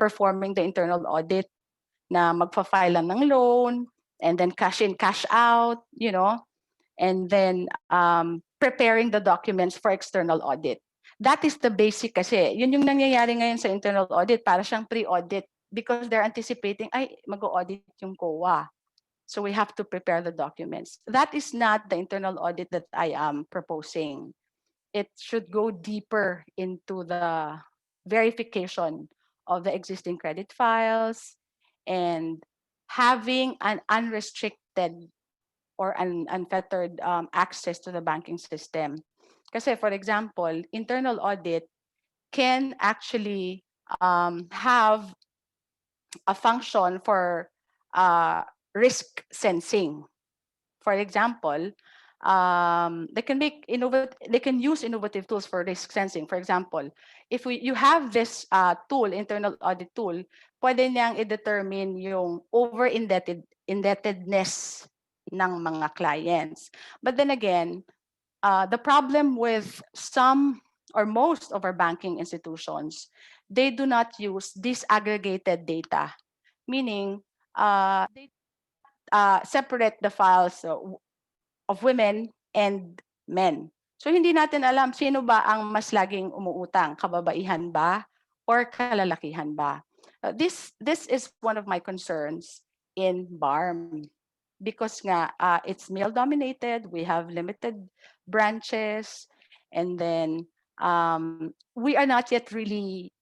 performing the internal audit na magfa-file lang ng loan and then cash in, cash out, and then preparing the documents for external audit. That is the basic kasi. Yun yung nangyayari ngayon sa internal audit, para siyang pre-audit because they're anticipating, ay, mag-audit yung COA. So we have to prepare the documents. That is not the internal audit that I am proposing. It should go deeper into the verification of the existing credit files and having an unrestricted or unfettered access to the banking system. Kasi for example, internal audit can actually have a function for risk sensing. For example, they can use innovative tools for risk sensing. For example, if you have this tool, internal audit tool, pwede niyang i-determine yung indebtedness ng mga clients. But then again, the problem with some or most of our banking institutions, they do not use disaggregated data, meaning they separate the files of women and men. So hindi natin alam sino ba ang mas laging umuutang, kababaihan ba or kalalakihan ba. This is one of my concerns in BARMM because nga it's male dominated, we have limited branches, and then we are not yet really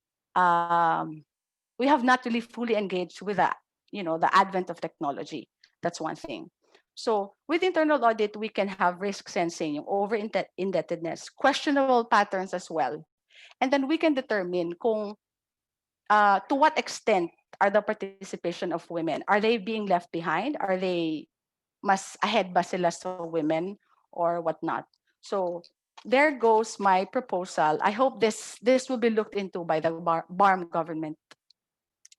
we have not really fully engaged with that, the advent of technology. That's one thing. So with internal audit, we can have risk sensing, yung over indebtedness, questionable patterns as well. And then we can determine kung to what extent are the participation of women. Are they being left behind? Are they mas ahead ba sila sa women or whatnot? So there goes my proposal. I hope this will be looked into by the BARMM government.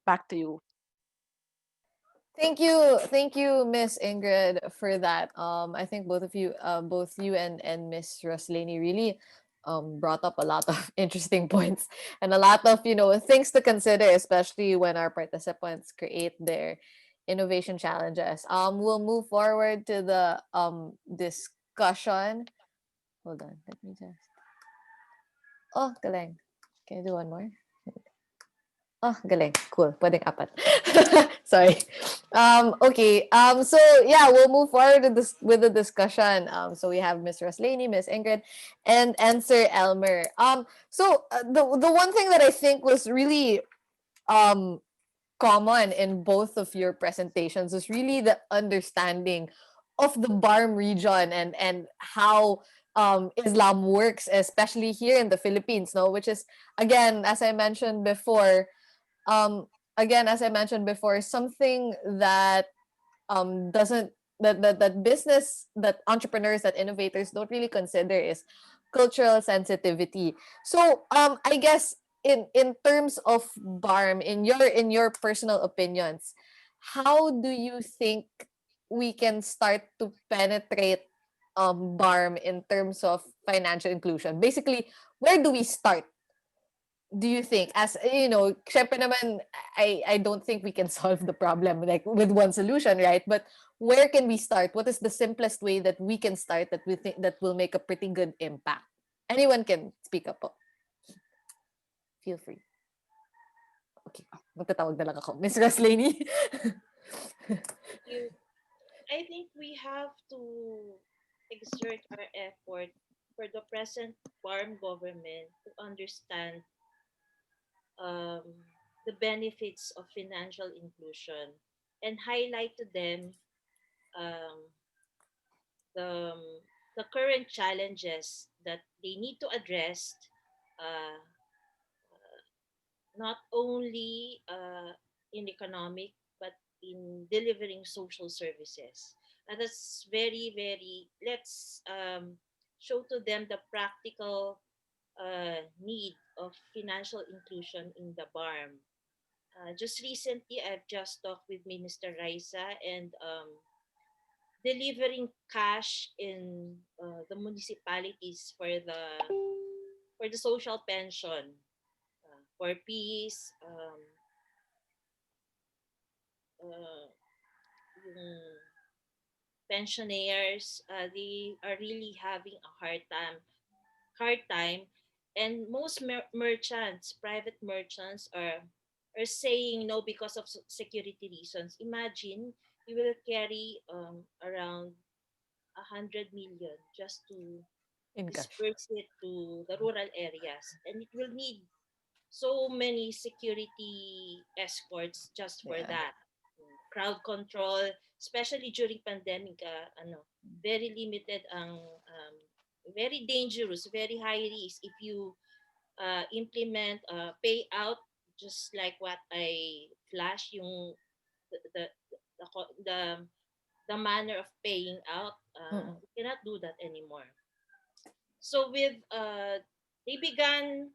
Back to you. Thank you, Miss Ingrid, for that. I think both you and Miss Rosslaini really brought up a lot of interesting points and a lot of things to consider, especially when our participants create their innovation challenges. We'll move forward to the discussion. Hold on, let me just. Oh, galing. Can I do one more? Oh, galing. Cool. Pwedeng apat. Sorry. Okay. So yeah, we'll move forward with the discussion. So we have Miss Rosslaini, Miss Ingrid, and Sir Elmer. So the one thing that I think was really common in both of your presentations is really the understanding of the BARMM region and how Islam works, especially here in the Philippines, no? Which is again, as I mentioned before, something that doesn't that business, that entrepreneurs, that innovators don't really consider is cultural sensitivity. So I guess in terms of BARMM, in your personal opinions, how do you think we can start to penetrate BARMM in terms of financial inclusion? Basically, where do we start? do you think, as syempre naman, I don't think we can solve the problem like with one solution, right? But where can we start? What is the simplest way that we can start that we think that will make a pretty good impact? Anyone can speak up po. Feel free. Okay, magtatawag na lang ako. Miss Rosslaini. You, I think we have to exert our effort for the present farm government to understand um, the benefits of financial inclusion and highlight to them um, the, the current challenges that they need to address, uh, not only in economic but in delivering social services. And that's very, very, let's show to them the practical need of financial inclusion in the BARM. Just recently, I've just talked with Minister Raisa and delivering cash in the municipalities for the social pension, for peace, uh, yung pensioners, they are really having a hard time, and most merchants, private merchants, are saying no because of security reasons. Imagine you will carry around 100 million just to In cash. disperse it to the rural areas, and it will need so many security escorts just for Yeah. that. Crowd control, especially during pandemic, very limited ang very dangerous, very high risk if you implement payout just like what I flash yung the the the, the, the manner of paying out. Mm-mm. We cannot do that anymore. So with they began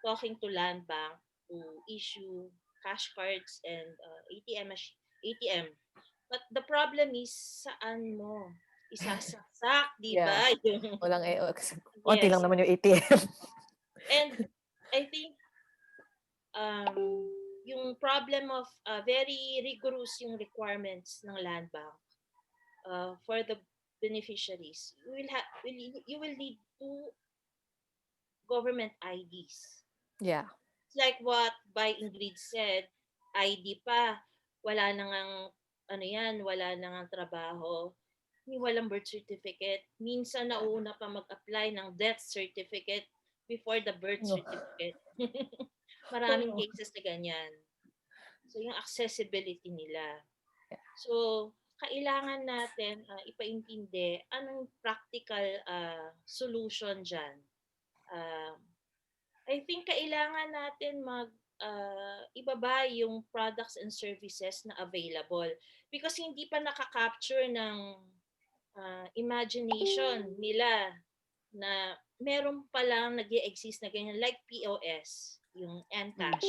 talking to land bank to issue cash cards and ATM. But the problem is saan mo isasaksak, di Yeah. ba? Yung, Walang onti lang yes. naman yung ATM. And I think yung problem of very rigorous yung requirements ng land bank for the beneficiaries. You will need two government IDs. Yeah. It's like what by Ingrid said, ID pa, wala nang wala nang trabaho, walang birth certificate. Minsan nauna pa mag-apply ng death certificate before the birth No. certificate. Maraming Oo. cases na ganyan. So yung accessibility nila. Yeah. So kailangan natin ipaintindi anong practical solution dyan. Uh, I think kailangan natin ibaba yung products and services na available because hindi pa nakaka-capture ng imagination nila na meron palang nag-exist na ganyan like POS, yung Encash.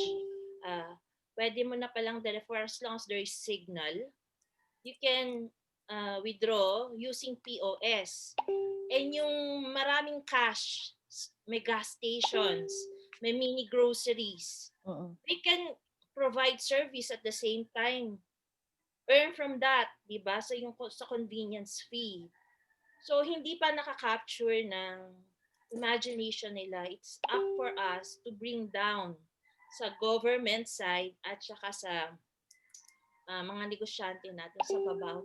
Pwede mo na palang for as long as there is signal, you can withdraw using POS. And yung maraming cash, may gas stations, may mini groceries, they can provide service at the same time. Earn from that, di ba? So yung sa convenience fee. So hindi pa nakaka-capture ng imagination nila. It's up for us to bring down sa government side at saka sa mga negosyante natin sa baba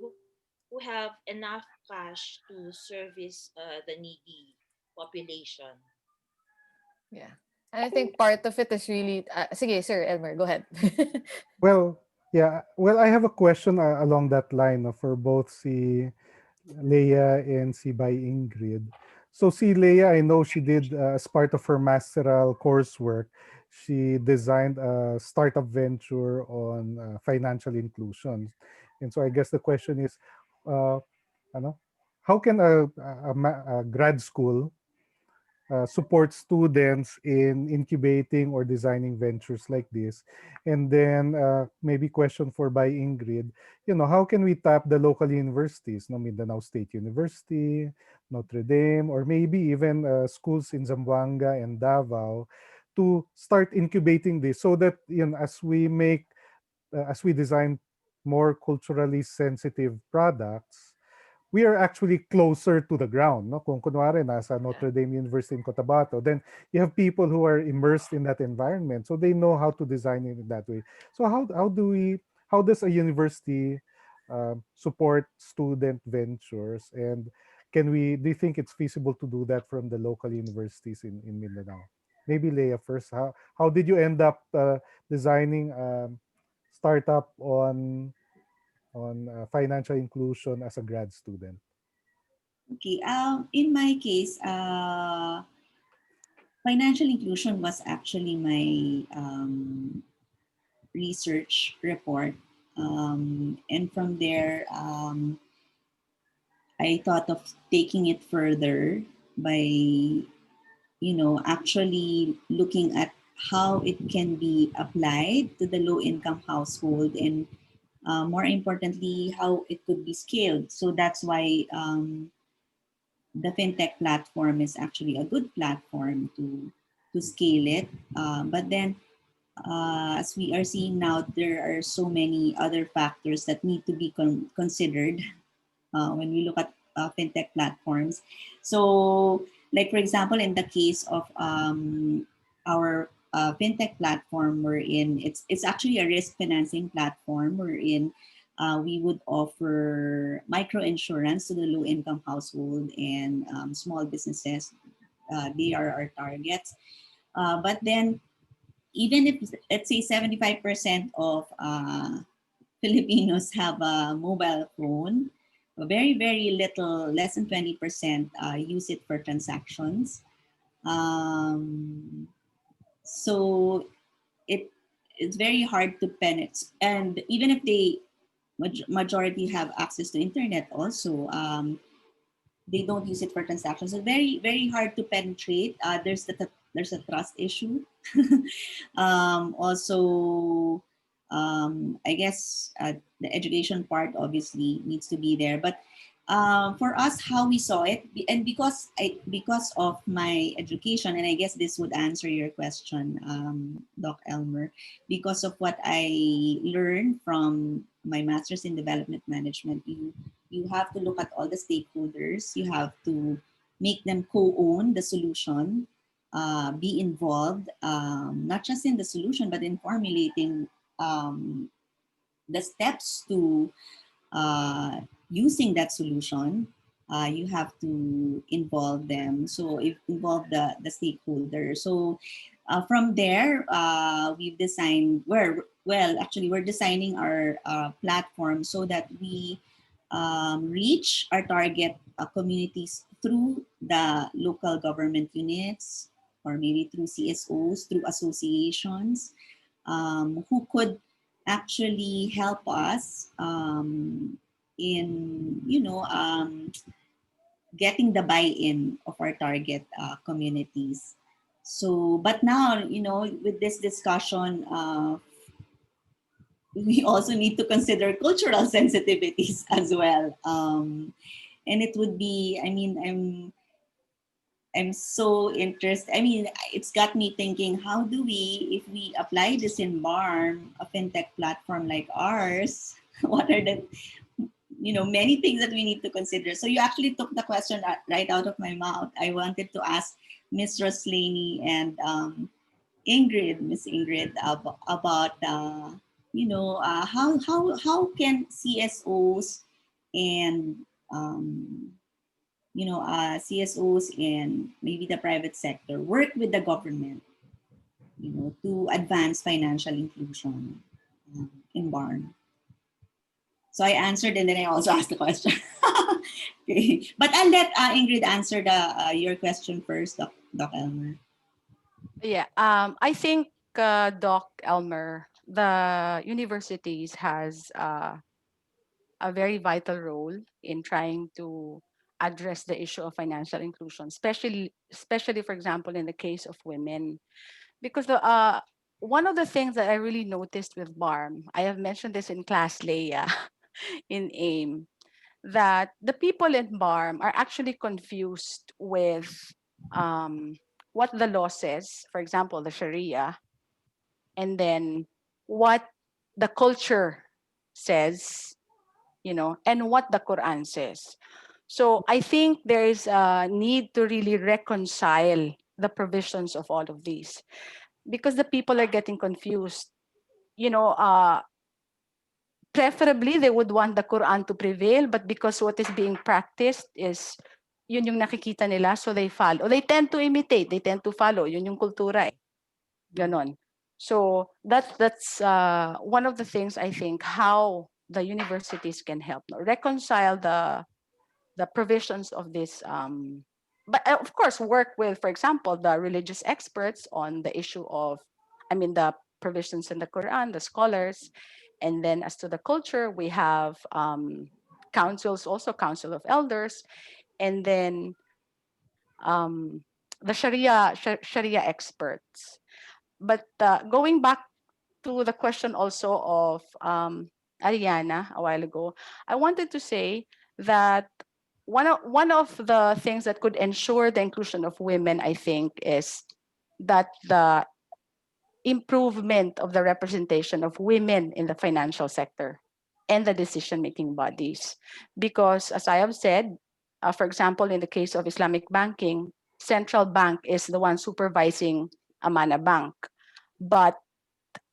who have enough cash to service the needy population. Yeah. And I think part of it is really sige, Sir Elmer, go ahead. Well, yeah. Well, I have a question along that line for both si Leia and si by Ingrid. So si Leia, I know she did as part of her masteral coursework, she designed a startup venture on financial inclusion. And so I guess the question is, ano, how can a grad school support students in incubating or designing ventures like this? And then maybe question for by Ingrid, how can we tap the local universities, no, Mindanao State University, Notre Dame, or maybe even schools in Zamboanga and Davao to start incubating this so that, as we design more culturally sensitive products, we are actually closer to the ground. No? Kung kunwari nasa Yeah. Notre Dame University in Cotabato, then you have people who are immersed in that environment, so they know how to design it in that way. So how does a university support student ventures, and do you think it's feasible to do that from the local universities in Mindanao? Maybe Leah first. How did you end up designing startup on financial inclusion as a grad student? Okay. In my case, financial inclusion was actually my research report, and from there, I thought of taking it further by actually looking at how it can be applied to the low income household, and more importantly, how it could be scaled. So that's why the fintech platform is actually a good platform to scale it. But then, as we are seeing now, there are so many other factors that need to be considered when we look at fintech platforms. So, like for example, in the case of our fintech platform, we're in, it's actually a risk financing platform. We're in. We would offer micro insurance to the low income household and small businesses. They are our targets. But then, even if, let's say, 75% of Filipinos have a mobile phone, very, very little, less than 20% use it for transactions. Um, so it it's very hard to penetrate. And even if they majority have access to internet also, they don't use it for transactions. So very, very hard to penetrate. There's a trust issue. Also, I guess the education part obviously needs to be there. But for us, how we saw it, and because of my education, and I guess this would answer your question, Doc Elmer, because of what I learned from my master's in development management, you have to look at all the stakeholders. You have to make them co-own the solution, be involved, not just in the solution, but in formulating um, the steps to using that solution. You have to involve them. So involve the stakeholders. So from there, we've designed, we're designing our platform so that we reach our target communities through the local government units, or maybe through CSOs, through associations, who could actually help us in getting the buy-in of our target communities. So, but now, with this discussion, we also need to consider cultural sensitivities as well. And it would be, I mean, I'm so interested. I mean, it's got me thinking, how do we, if we apply this in BARMM, a fintech platform like ours, what are the, many things that we need to consider. So you actually took the question right out of my mouth. I wanted to ask Miss Rosslaini and Miss Ingrid, about how can CSOs and CSOs and maybe the private sector work with the government, to advance financial inclusion in BARN. So I answered, and then I also asked the question. Okay. But I'll let Ingrid answer your question first, Doc Elmer. Yeah, I think, Doc Elmer, the universities has a very vital role in trying to address the issue of financial inclusion, especially for example in the case of women, because one of the things that I really noticed with BARM, I have mentioned this in class, Leia, in AIM, that the people in BARM are actually confused with um, what the law says, for example, the Sharia, and then what the culture says, and what the Quran says. So I think there is a need to really reconcile the provisions of all of these, because the people are getting confused. You know, preferably they would want the Quran to prevail, but because what is being practiced is yun yung nakikita nila, so they follow. They tend to imitate, they tend to follow. Yun yung kultura. Ganon. So that's one of the things I think how the universities can help reconcile the provisions of this. But of course, work with, for example, the religious experts on the issue of, the provisions in the Quran, the scholars, and then as to the culture, we have councils, also council of elders, and then the Sharia experts. But going back to the question also of Ariana a while ago, I wanted to say that one of the things that could ensure the inclusion of women, I think, is that the improvement of the representation of women in the financial sector and the decision-making bodies. Because as I have said, for example, in the case of Islamic banking, central bank is the one supervising Amana Bank. But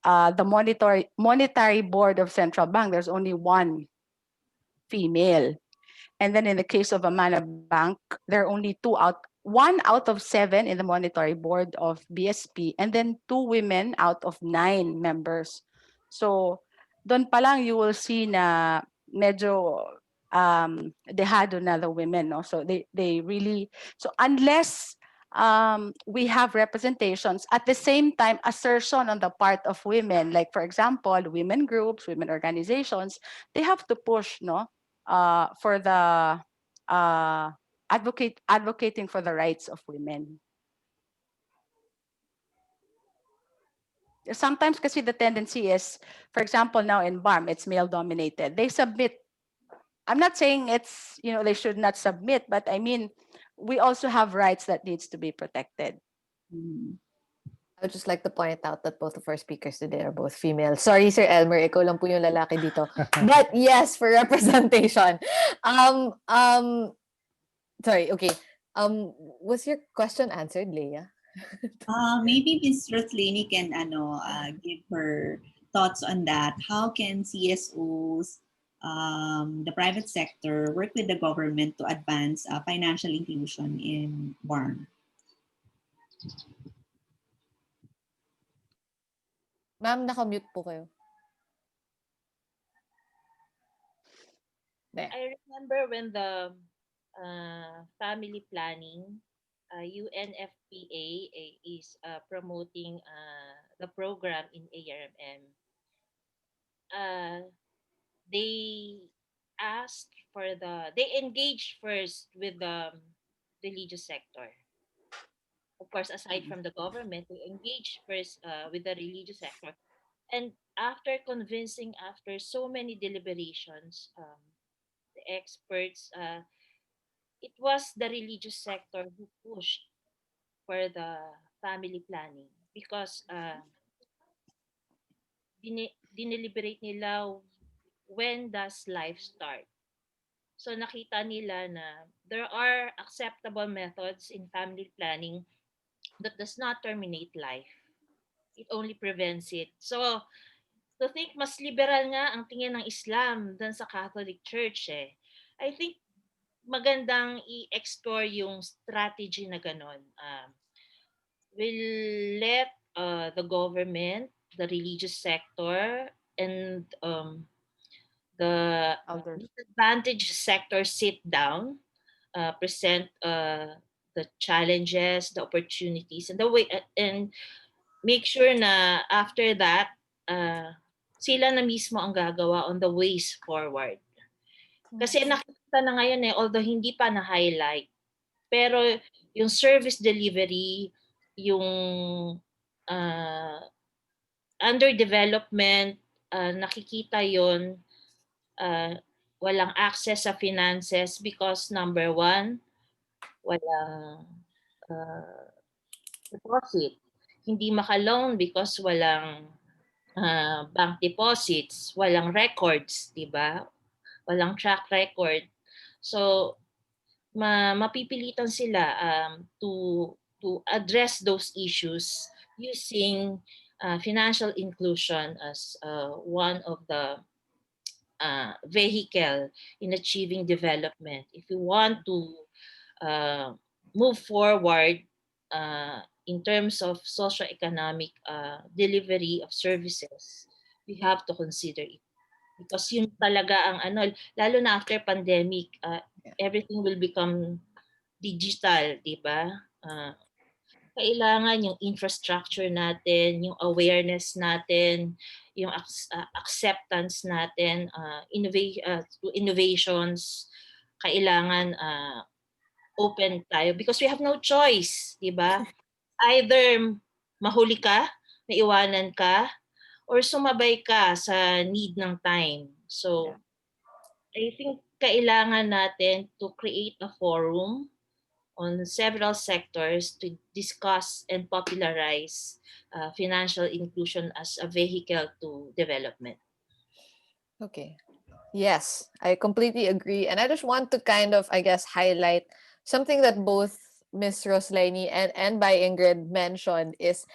the monetary board of central bank, there's only one female. And then in the case of Amana Bank, there are only one out of 7 in the monetary board of BSP, and then 2 women out of 9 members. So doon pa lang you will see na medyo dehado na the women, no? So they really, so unless we have representations, at the same time assertion on the part of women, like for example, women groups, women organizations, they have to push, no, for the advocating for the rights of women. Sometimes kasi the tendency is, for example, now in BARM, it's male dominated. They submit. I'm not saying it's, they should not submit, but I mean, we also have rights that needs to be protected. I would just like to point out that both of our speakers today are both female. Sorry, Sir Elmer, ikaw lang po yung lalaki dito. But yes, for representation. Sorry, okay. Was your question answered, Leia? Maybe Ms. Rosslaini can give her thoughts on that. How can CSOs, the private sector, work with the government to advance financial inclusion in BARM? Ma'am, naka-mute po kayo. I remember when the family planning, UNFPA is promoting the program in ARMM. They they engaged first with the religious sector. Of course, aside from the government, they engaged first with the religious sector. And after convincing, after so many deliberations, the experts, it was the religious sector who pushed for the family planning because dineliberate nila when does life start. So nakita nila na there are acceptable methods in family planning that does not terminate life. It only prevents it. So to think mas liberal nga ang tingin ng Islam than sa Catholic Church I think magandang i-explore yung strategy na ganon. We'll let the government, the religious sector, and the disadvantaged sector sit down, present the challenges, the opportunities, and the way, and make sure na after that, sila na mismo ang gagawa on the ways forward. Kasi nakikita na ngayon although hindi pa na-highlight, pero yung service delivery, yung uh, under development, nakikita yon, walang access sa finances because number one, walang uh, deposit. Hindi maka-loan because walang bank deposits, walang records, di ba? Walang track record. So, mapipilitan sila to address those issues using financial inclusion as one of the vehicle in achieving development. If you want to uh, move forward in terms of socioeconomic delivery of services, we have to consider it. Because yun talaga ang lalo na after pandemic, everything will become digital, di ba? Kailangan yung infrastructure natin, yung awareness natin, yung acceptance natin, to innovations, kailangan open tayo because we have no choice, di ba? Either mahuli ka, maiwanan ka, or sumabay ka sa need ng time. So, I think kailangan natin to create a forum on several sectors to discuss and popularize financial inclusion as a vehicle to development. Okay. Yes, I completely agree. And I just want to kind of, I guess, highlight something that both Miss Rosslaini and by Ingrid mentioned is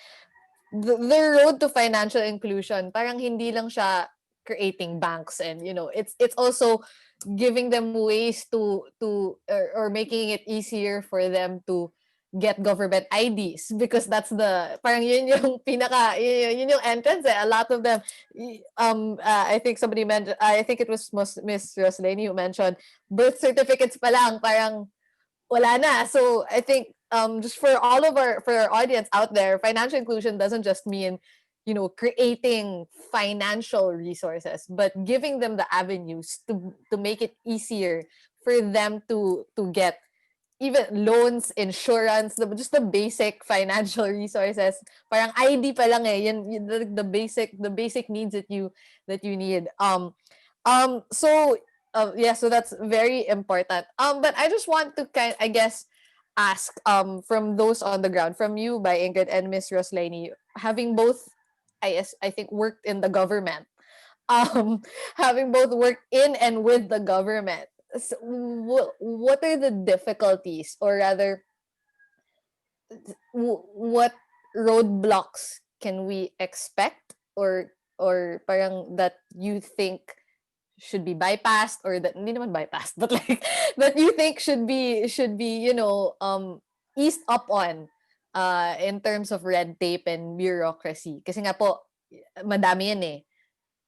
the road to financial inclusion. Parang hindi lang siya creating banks, and it's also giving them ways or making it easier for them to get government IDs, because that's the parang yun yung pinaka yun yung entrance a lot of them. I think somebody mentioned, I think it was Miss Roselaini who mentioned birth certificates pa lang parang wala na. So I think just for all of for our audience out there, financial inclusion doesn't just mean creating financial resources, but giving them the avenues to make it easier for them to get even loans, insurance, just the basic financial resources. Parang ID pa lang yun the basic needs that you need. So yeah, so that's very important. But I just want to I guess ask from those on the ground, from you by Ingrid and Miss Rosslaini, having both I think worked in the government, having both worked in and with the government. So, what are the difficulties, or rather, what roadblocks can we expect, or parang that you think should be bypassed, or that hindi naman bypassed, but like that you think should be eased up on in terms of red tape and bureaucracy, kasi nga po madami yan eh.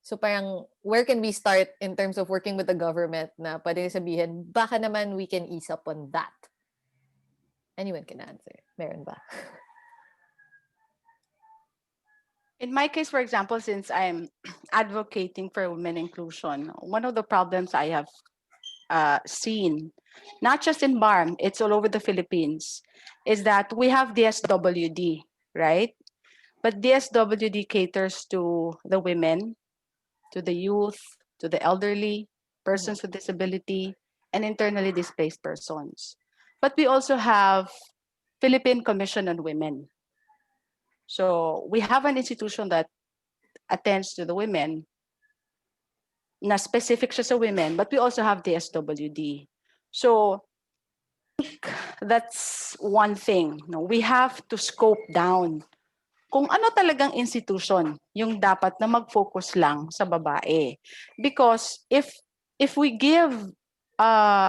So parang where can we start in terms of working with the government na pwede sabihin baka naman we can ease up on that? Anyone can answer. Meron ba? In my case, for example, since I'm advocating for women inclusion, one of the problems I have seen, not just in BARMM, it's all over the Philippines, is that we have DSWD, right? But DSWD caters to the women, to the youth, to the elderly, persons with disability, and internally displaced persons. But we also have Philippine Commission on Women. So we have an institution that attends to the women, na specific siya sa women, but we also have the SWD. So that's one thing. No? We have to scope down kung ano talagang institution yung dapat na mag-focus lang sa babae. Because if we give,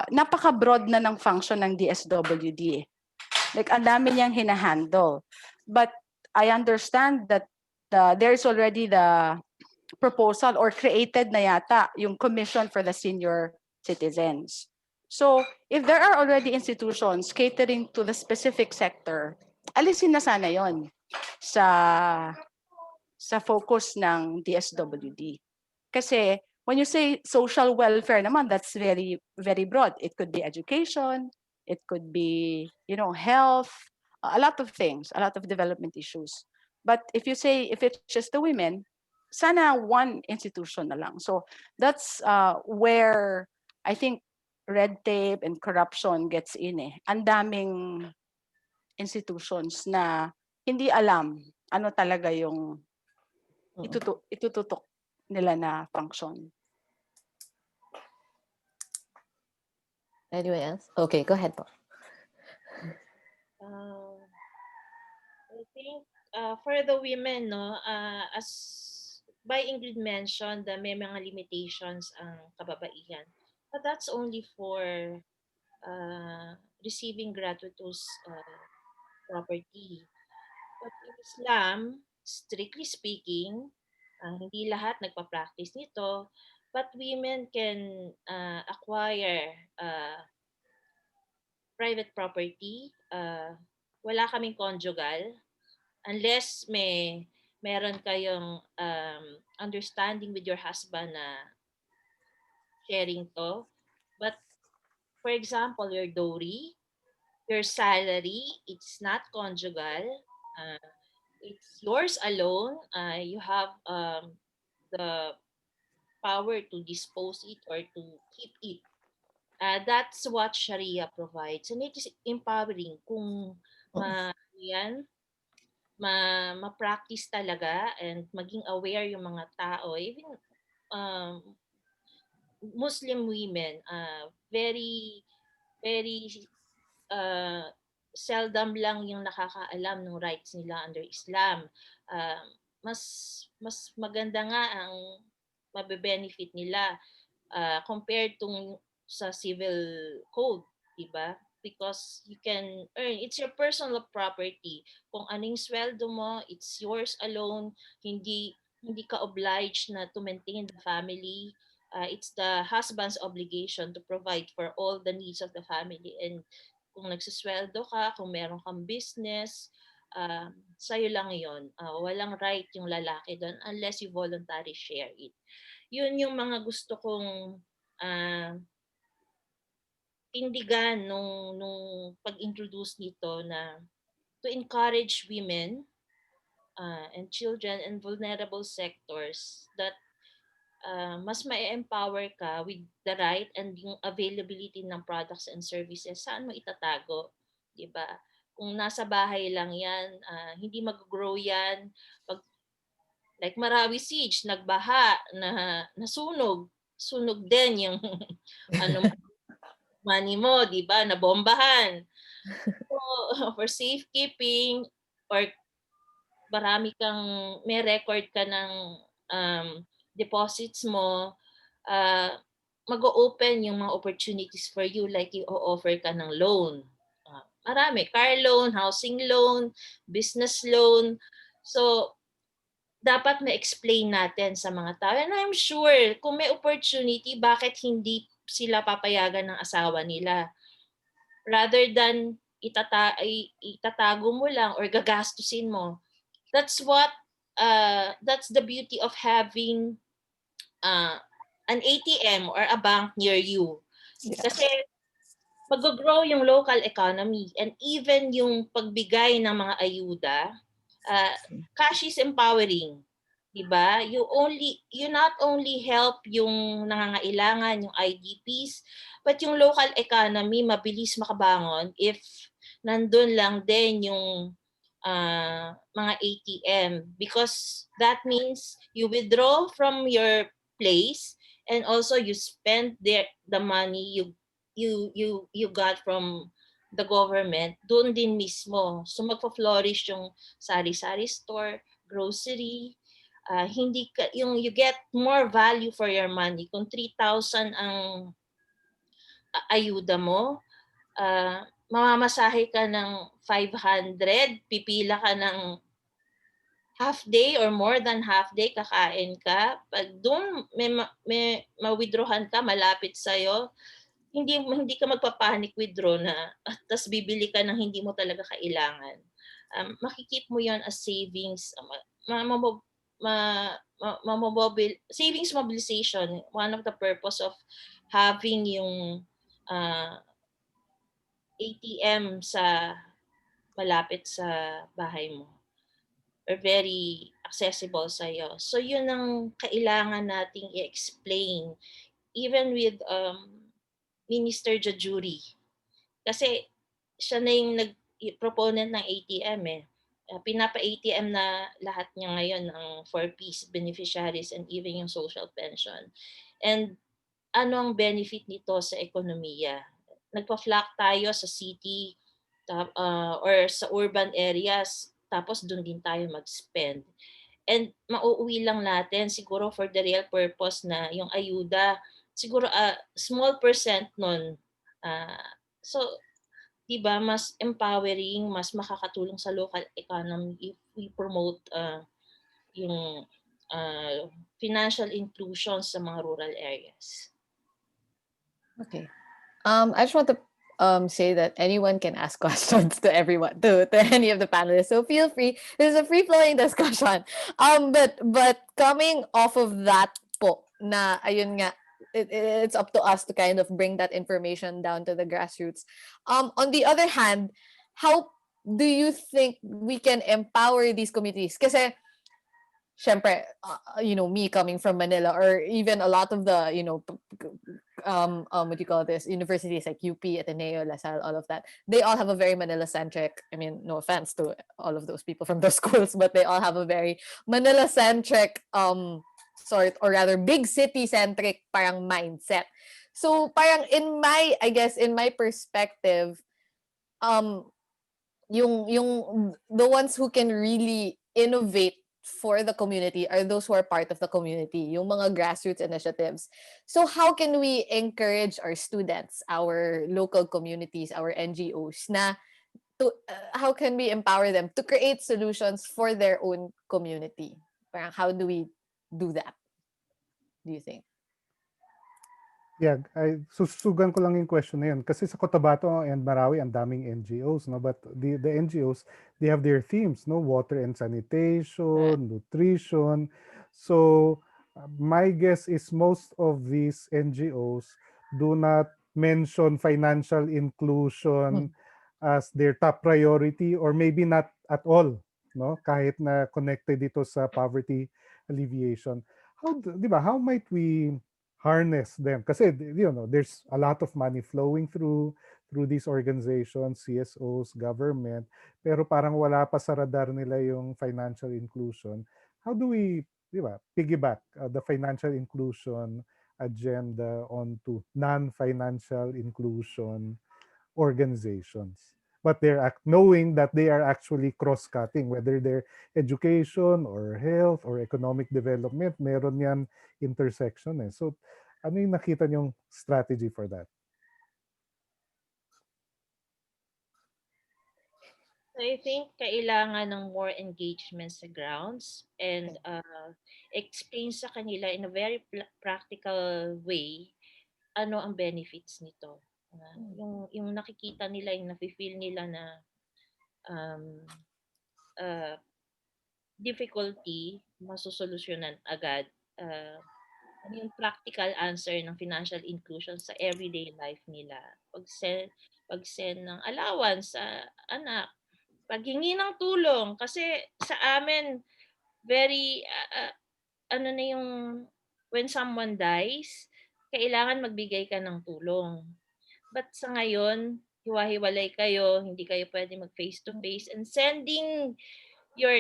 napaka-broad na ng function ng DSWD. Like, ang dami niyang hinahandle. But I understand that there is already the proposal or created na yata yung Commission for the Senior Citizens. So, if there are already institutions catering to the specific sector, alisin na sana yon sa focus ng DSWD. Kasi when you say social welfare naman, that's very, very broad. It could be education, it could be, health, a lot of things, a lot of development issues. But if you say, if it's just the women, sana one institution na lang. So that's where I think red tape and corruption gets in eh. Ang daming institutions na hindi alam ano talaga yung itututok nila na function. Anyone else? Okay, go ahead po. I think for the women, no, as by Ingrid mentioned, may mga limitations ang kababaihan. But that's only for receiving gratuitous property. But in Islam, strictly speaking, hindi lahat nagpa-practice nito, but women can acquire private property. Wala kaming conjugal unless meron kayong understanding with your husband na sharing to. But for example, your dowry, your salary, it's not conjugal. It's yours alone. You have the power to dispose it or to keep it. That's what Sharia provides. And it is empowering kung yan, ma-practice talaga and maging aware yung mga tao. Even Muslim women, very, very seldom lang yung nakakaalam ng rights nila under Islam. Mas maganda nga ang mabe-benefit nila compared to sa civil code, diba? Because you can earn, it's your personal property. Kung anong sweldo mo, it's yours alone. Hindi ka obliged na to maintain the family. It's the husband's obligation to provide for all the needs of the family. And kung nagsusweldo ka, kung meron kang business, sa'yo lang yon. Walang right yung lalaki doon unless you voluntarily share it. Yun yung mga gusto kong tindigan nung pag-introduce nito na to encourage women and children and vulnerable sectors that mas ma-empower ka with the right and yung availability ng products and services. Saan mo itatago? Diba? Kung nasa bahay lang yan, hindi mag-grow yan. Like Marawi Siege, nagbaha, nasunog. Sunog din yung money mo, di ba? Nabombahan. So, for safekeeping or may record ka ng deposits mo, mag-o-open yung mga opportunities for you like i-offer ka ng loan. Marami. Car loan, housing loan, business loan. So, dapat ma-explain natin sa mga tao. And I'm sure, kung may opportunity, bakit hindi sila papayagan ng asawa nila? Rather than itatago mo lang or gagastusin mo. That's the beauty of having an ATM or a bank near you. Yeah. Kasi mag-grow yung local economy and even yung pagbigay ng mga ayuda, cash is empowering. Diba? You not only help yung nangangailangan, yung IDPs, but yung local economy mabilis makabangon if nandun lang din yung mga ATM, because that means you withdraw from your place and also you spend the money you got from the government doon din mismo. So magpo-flourish yung sari-sari store, grocery, hindi ka, yung you get more value for your money. Kung 3,000 ang ayuda mo, mamamasahe ka ng 500, pipila ka ng half day or more than half day, kakain ka. Pag doon may ma-withdrawhan ka malapit sa'yo, hindi ka magpa-panic withdraw na tapos bibili ka ng hindi mo talaga kailangan. Makikip mo yon as savings. savings mobilization, one of the purpose of having yung uh, ATM sa malapit sa bahay mo or very accessible sa iyo. So yun ang kailangan nating i-explain even with Minister Jajuri. Kasi siya na yung proponent ng ATM eh. Pinapa-ATM na lahat niya ngayon ng 4Ps beneficiaries and even yung social pension. And ano ang benefit nito sa ekonomiya? Nagpa-flock tayo sa city or sa urban areas, tapos doon din tayo mag-spend. And mauuwi lang natin siguro for the real purpose na yung ayuda, siguro small percent nun. So, di ba, mas empowering, mas makakatulong sa local economy if we promote yung financial inclusion sa mga rural areas. Okay. I just want to say that anyone can ask questions to everyone, to any of the panelists. So feel free. This is a free flowing discussion. But coming off of that po, na ayun nga, it's up to us to kind of bring that information down to the grassroots. On the other hand, how do you think we can empower these communities? Kasi syempre, me coming from Manila, or even a lot of the, what do you call this, universities like UP, Ateneo, LaSalle, all of that, they all have a very Manila-centric, I mean, no offense to all of those people from those schools, but they all have a very Manila-centric, sort, or rather big city-centric parang mindset. So parang in my perspective, yung the ones who can really innovate for the community are those who are part of the community, yung mga grassroots initiatives. So how can we encourage our students, our local communities, our NGOs na how can we empower them to create solutions for their own community? Parang how do we do that? Do you think? Yeah, susugan ko lang yung question na yun. Kasi sa Cotabato and Marawi, ang daming NGOs, no? But the NGOs, they have their themes, no? Water and sanitation, nutrition. So, my guess is most of these NGOs do not mention financial inclusion as their top priority, or maybe not at all, no? Kahit na connected dito sa poverty alleviation. Di ba, how might we harness them, kasi there's a lot of money flowing through these organizations, CSOs, government, pero parang wala pa sa radar nila yung financial inclusion. How do we, di ba, piggyback the financial inclusion agenda onto non-financial inclusion organizations, but they're knowing that they are actually cross-cutting, whether they're education or health or economic development, meron yan intersection eh. So ano yung nakita niyong strategy for that? I think kailangan ng more engagement sa grounds and explain sa kanila in a very practical way ano ang benefits nito. Yung nakikita nila, yung nafe-feel nila na difficulty, masusolusyonan agad. Ano yung practical answer ng financial inclusion sa everyday life nila. Pag-send ng allowance sa anak, paghingi ng tulong. Kasi sa amin, very, ano na yung, when someone dies, kailangan magbigay ka ng tulong. But sa ngayon, hiwa-hiwalay kayo, hindi kayo pwede mag face-to-face, and sending your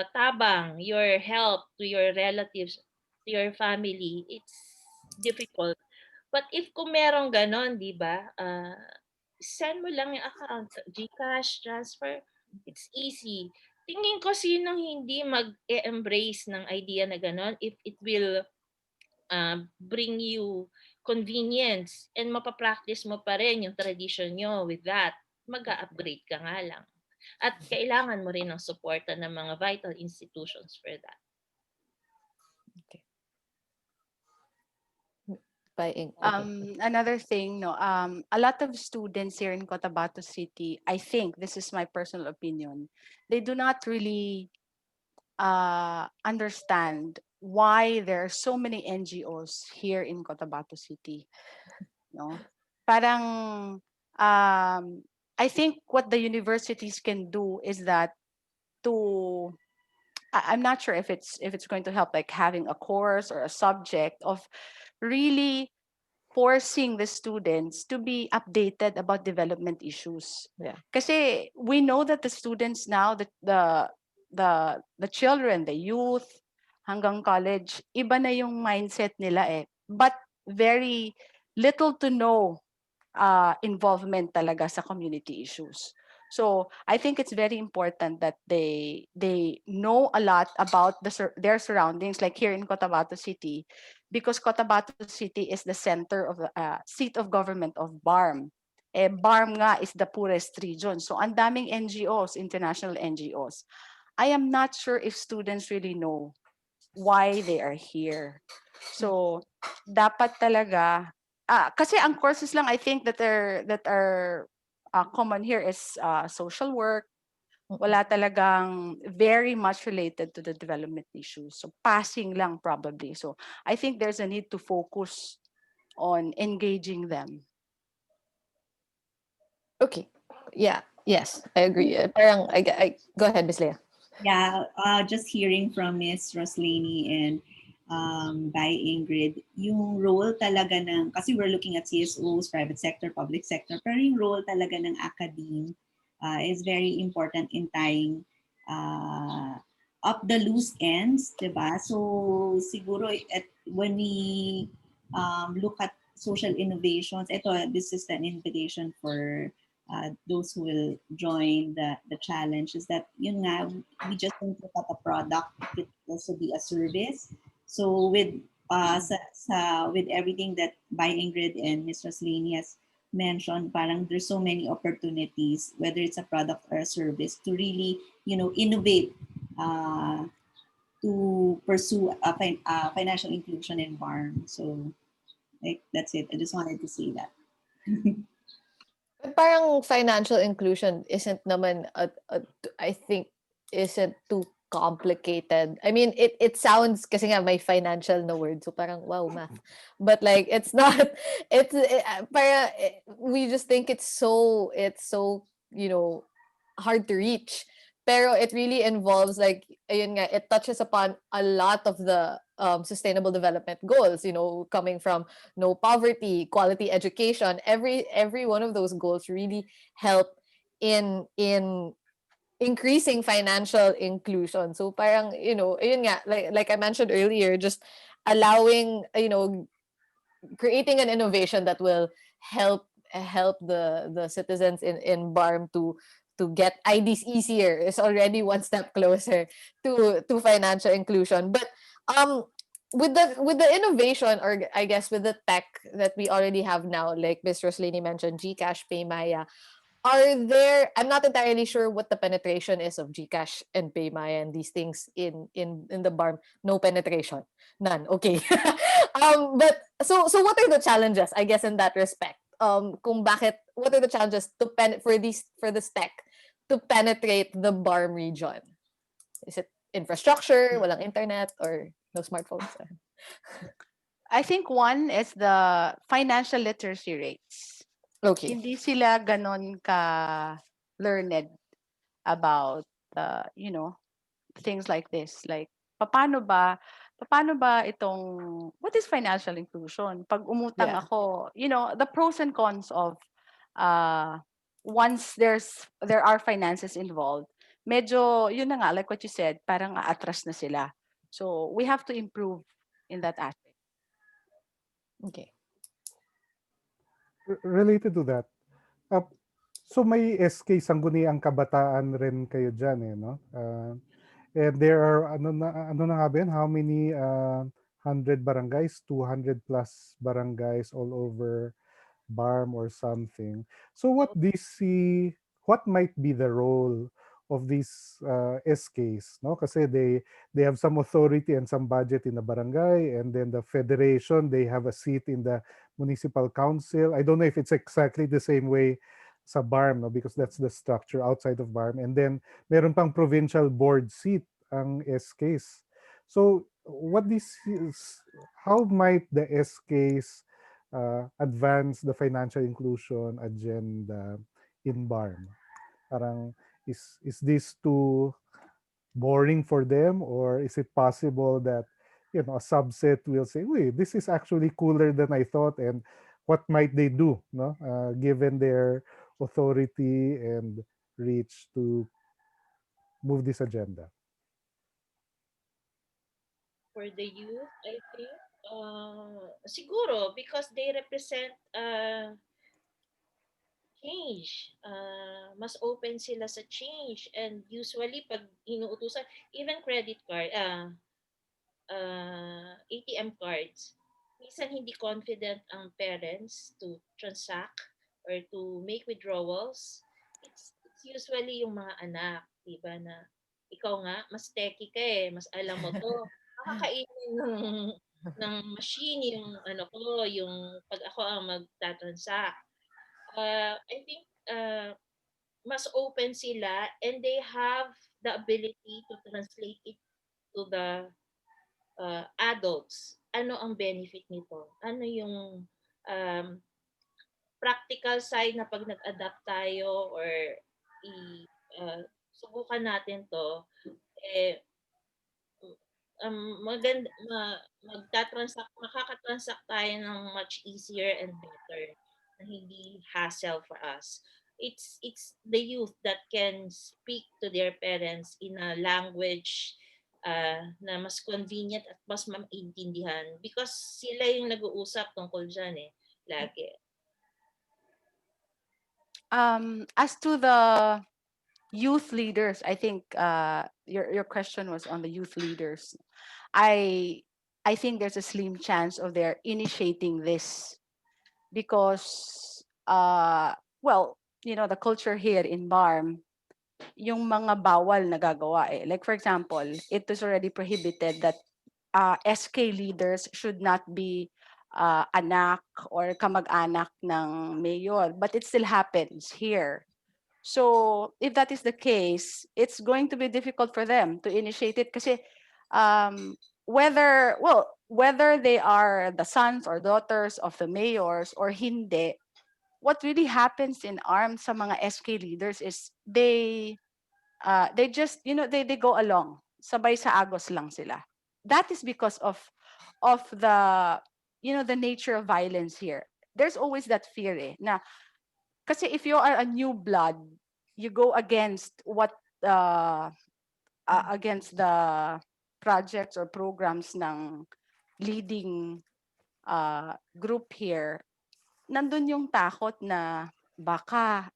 tabang, your help to your relatives, to your family, it's difficult. But if kung merong ganon, di ba, send mo lang yung account, GCash, transfer, it's easy. Tingin ko sinong hindi mag-embrace ng idea na ganon if it will bring you convenience and mapapractice mo pa rin yung tradition nyo with that, mag-upgrade ka nga lang. At kailangan mo rin ng suporta ng mga vital institutions for that. Okay. Another thing, a lot of students here in Cotabato City, I think, this is my personal opinion, they do not really understand why there are so many NGOs here in Cotabato City. No, parang I think what the universities can do is that to I'm not sure if it's going to help, like having a course or a subject of really forcing the students to be updated about development issues. Yeah. Kasi we know that the students now, the children, the youth, hanggang college, iba na yung mindset nila eh. But very little to no involvement talaga sa community issues. So I think it's very important that they know a lot about their surroundings, like here in Cotabato City, because Cotabato City is the center of the seat of government of BARMM. BARMM nga is the poorest region. So ang daming NGOs, international NGOs. I am not sure if students really know why they are here. So dapat talaga kasi ang courses lang I think that are common here is social work. Wala talagang very much related to the development issues. So passing lang probably. So I think there's a need to focus on engaging them. Okay. Yeah. Yes, I agree. Parang go ahead, Miss Leah. Yeah, just hearing from Miss Rosslaini and by Ingrid, yung role talaga ng, kasi we're looking at CSOs, private sector, public sector, pero yung role talaga ng academe is very important in tying up the loose ends, diba? So siguro when we look at social innovations, this is an invitation for those who will join the challenge, is that yun nga, we just don't look at a product, it could also be a service. So with with everything that by Ingrid and Ms. Rosslaini has mentioned, parang there's so many opportunities, whether it's a product or a service, to really, innovate to pursue financial inclusion in BARMM. So that's it. I just wanted to say that. But parang financial inclusion isn't naman I think isn't too complicated. I mean, it sounds kasi nga may financial na word, so parang wow, math. But like it's not we just think it's so hard to reach. Pero it really involves, like, ayun nga, it touches upon a lot of the sustainable development goals, coming from no poverty, quality education. Every one of those goals really help in increasing financial inclusion. So parang, ayun nga, like I mentioned earlier, just allowing, creating an innovation that will help the citizens in BARM to get IDs easier is already one step closer to financial inclusion. But with the innovation, or I guess with the tech that we already have now, like Ms. Roslini mentioned, GCash, PayMaya, I'm not entirely sure what the penetration is of GCash and PayMaya and these things in the BARM. No penetration. None. Okay. But so what are the challenges, I guess, in that respect? What are the challenges for this tech to penetrate the BARM region? Is it infrastructure, walang internet, or no smartphones? I think one is the financial literacy rates. Okay. Hindi sila ganon ka learned about things like this, like paano ba what is financial inclusion? Pag umutang Yeah. ako, the pros and cons of once there are finances involved, medyo yun na nga, like what you said, parang atras na sila. So we have to improve in that aspect. Okay. Related to that, uh, so may SK Sangguniang Kabataan rin kayo dyan eh, no? And there are, ano na nga ba yun? How many 100 barangays? 200 plus barangays all over BARM or something. So what do you see, what might be the role of these SKs? No? Kasi they have some authority and some budget in the barangay, and then the federation, they have a seat in the municipal council. I don't know if it's exactly the same way sa BARM, no? Because that's the structure outside of BARM. And then meron pang provincial board seat ang SKs. So how might the SKs advance the financial inclusion agenda in BARM? Parang is this too boring for them, or is it possible that a subset will say, wait, this is actually cooler than I thought, and what might they do, no, given their authority and reach to move this agenda? For the youth, I think, siguro, because they represent change. Mas open sila sa change. And usually, pag inuutusan, even credit card, ATM cards, minsan hindi confident ang parents to transact or to make withdrawals. It's usually yung mga anak, di ba, na ikaw nga, mas techie ka eh, mas alam mo to. Makakainin ng machine yung ano ko, yung pag ako ang magtatransact. I think mas open sila and they have the ability to translate it to the adults. Ano ang benefit nito? Ano yung um, practical side na pag nag-adapt tayo or i, subukan natin to, eh, makakatransact tayo ng much easier and better na hindi hassle for us. It's the youth that can speak to their parents in a language na mas convenient at mas maintindihan because sila yung nag-uusap tungkol dyan eh, lagi. As to the youth leaders, I think your question was on the youth leaders. I think there's a slim chance of their initiating this because well, the culture here in BARM, yung mga bawal na gagawa eh. Like for example, it is already prohibited that SK leaders should not be anak or kamag-anak ng mayor, but it still happens here. So if that is the case, it's going to be difficult for them to initiate it kasi whether they are the sons or daughters of the mayors or hindi, what really happens in ARM sa mga SK leaders is they just they go along, sabay sa agos lang sila. That is because of the the nature of violence here. There's always that fear eh na kasi if you are a new blood, you go against what against the projects or programs ng leading group here. Nandun yung takot na baka,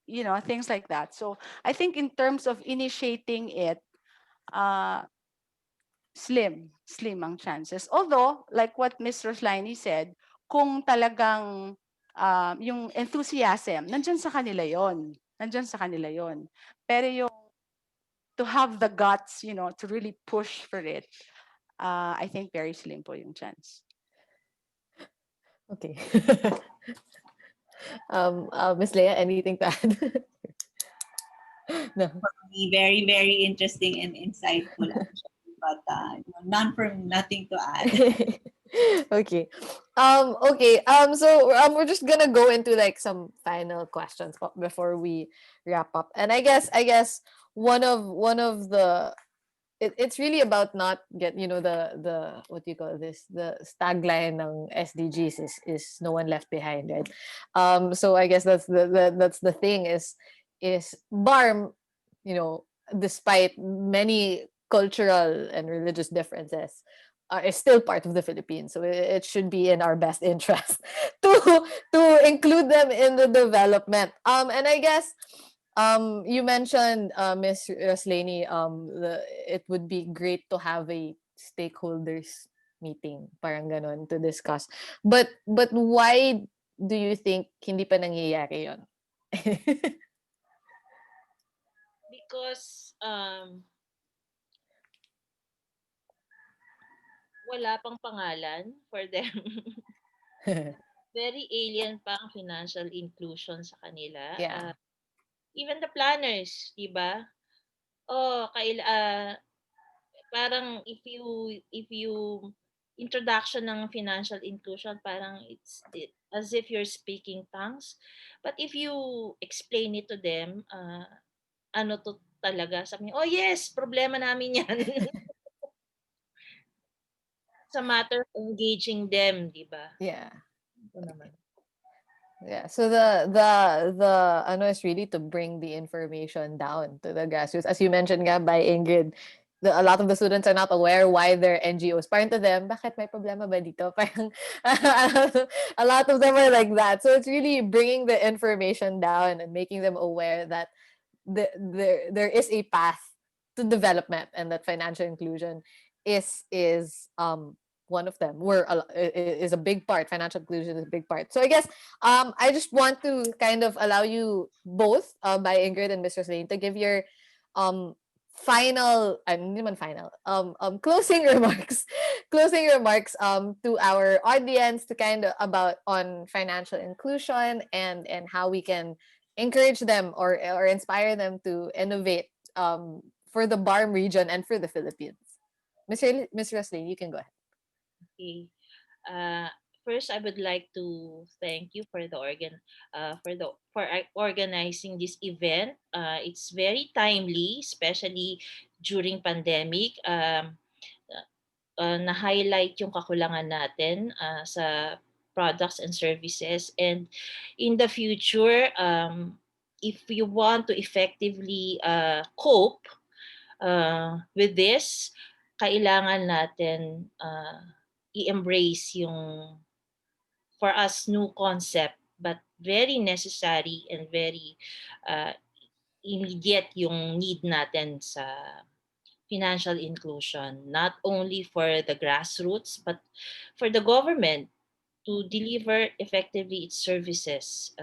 things like that. So I think in terms of initiating it, slim ang chances. Although, like what Ms. Rosslaini said, kung talagang yung enthusiasm, nandyan sa kanila yon. Nandyan sa kanila yon. Pero yung to have the guts, to really push for it, I think very slim po yung chance. Okay. Miss Leia, anything to add? No. Very, very interesting and insightful, actually, but nothing to add. Okay. Okay. So we're just gonna go into like some final questions before we wrap up. And I guess one of the it's really about not get the what do you call this, the tagline ng SDGs is no one left behind, right? So I guess that's the thing is BARM, despite many cultural and religious differences, is still part of the Philippines. So it should be in our best interest to include them in the development. And I guess you mentioned, Miss Rosslaini, it would be great to have a stakeholders meeting, parang ganon, to discuss. But why do you think hindi pa nangyayari yon? Because wala pang pangalan for them. Very alien pa ang financial inclusion sa kanila. Yeah. Even the planners, di ba? parang if you introduction ng financial inclusion, parang as if you're speaking tongues. But if you explain it to them, ano to talaga, sabi niya, oh yes, problema namin yan. It's a matter of engaging them, di ba? Yeah. Ito naman. Yeah. So the ano is really to bring the information down to the grassroots. As you mentioned nga by Ingrid, a lot of the students are not aware why their NGOs. Parang to them, bakit may problema ba dito? Parang a lot of them are like that. So it's really bringing the information down and making them aware that there is a path to development, and that financial inclusion is one of them. Is a big part. Financial inclusion is a big part. So I guess I just want to kind of allow you both, by Ingrid and Mr. Slane, to give your um final, hindi naman final, closing remarks, closing remarks to our audience, to kind of about on financial inclusion, and how we can encourage them, or inspire them to innovate for the BARM region and for the Philippines. Mr. Roslin, you can go ahead. Okay. Uh, First, I would like to thank you for organizing this event. It's very timely, especially during pandemic. Na-highlight yung kakulangan natin sa products and services, and in the future, if you want to effectively cope with this, kailangan natin i-embrace yung, for us, new concept, but very necessary and very uh, immediate yung need natin sa financial inclusion, not only for the grassroots, but for the government to deliver effectively its services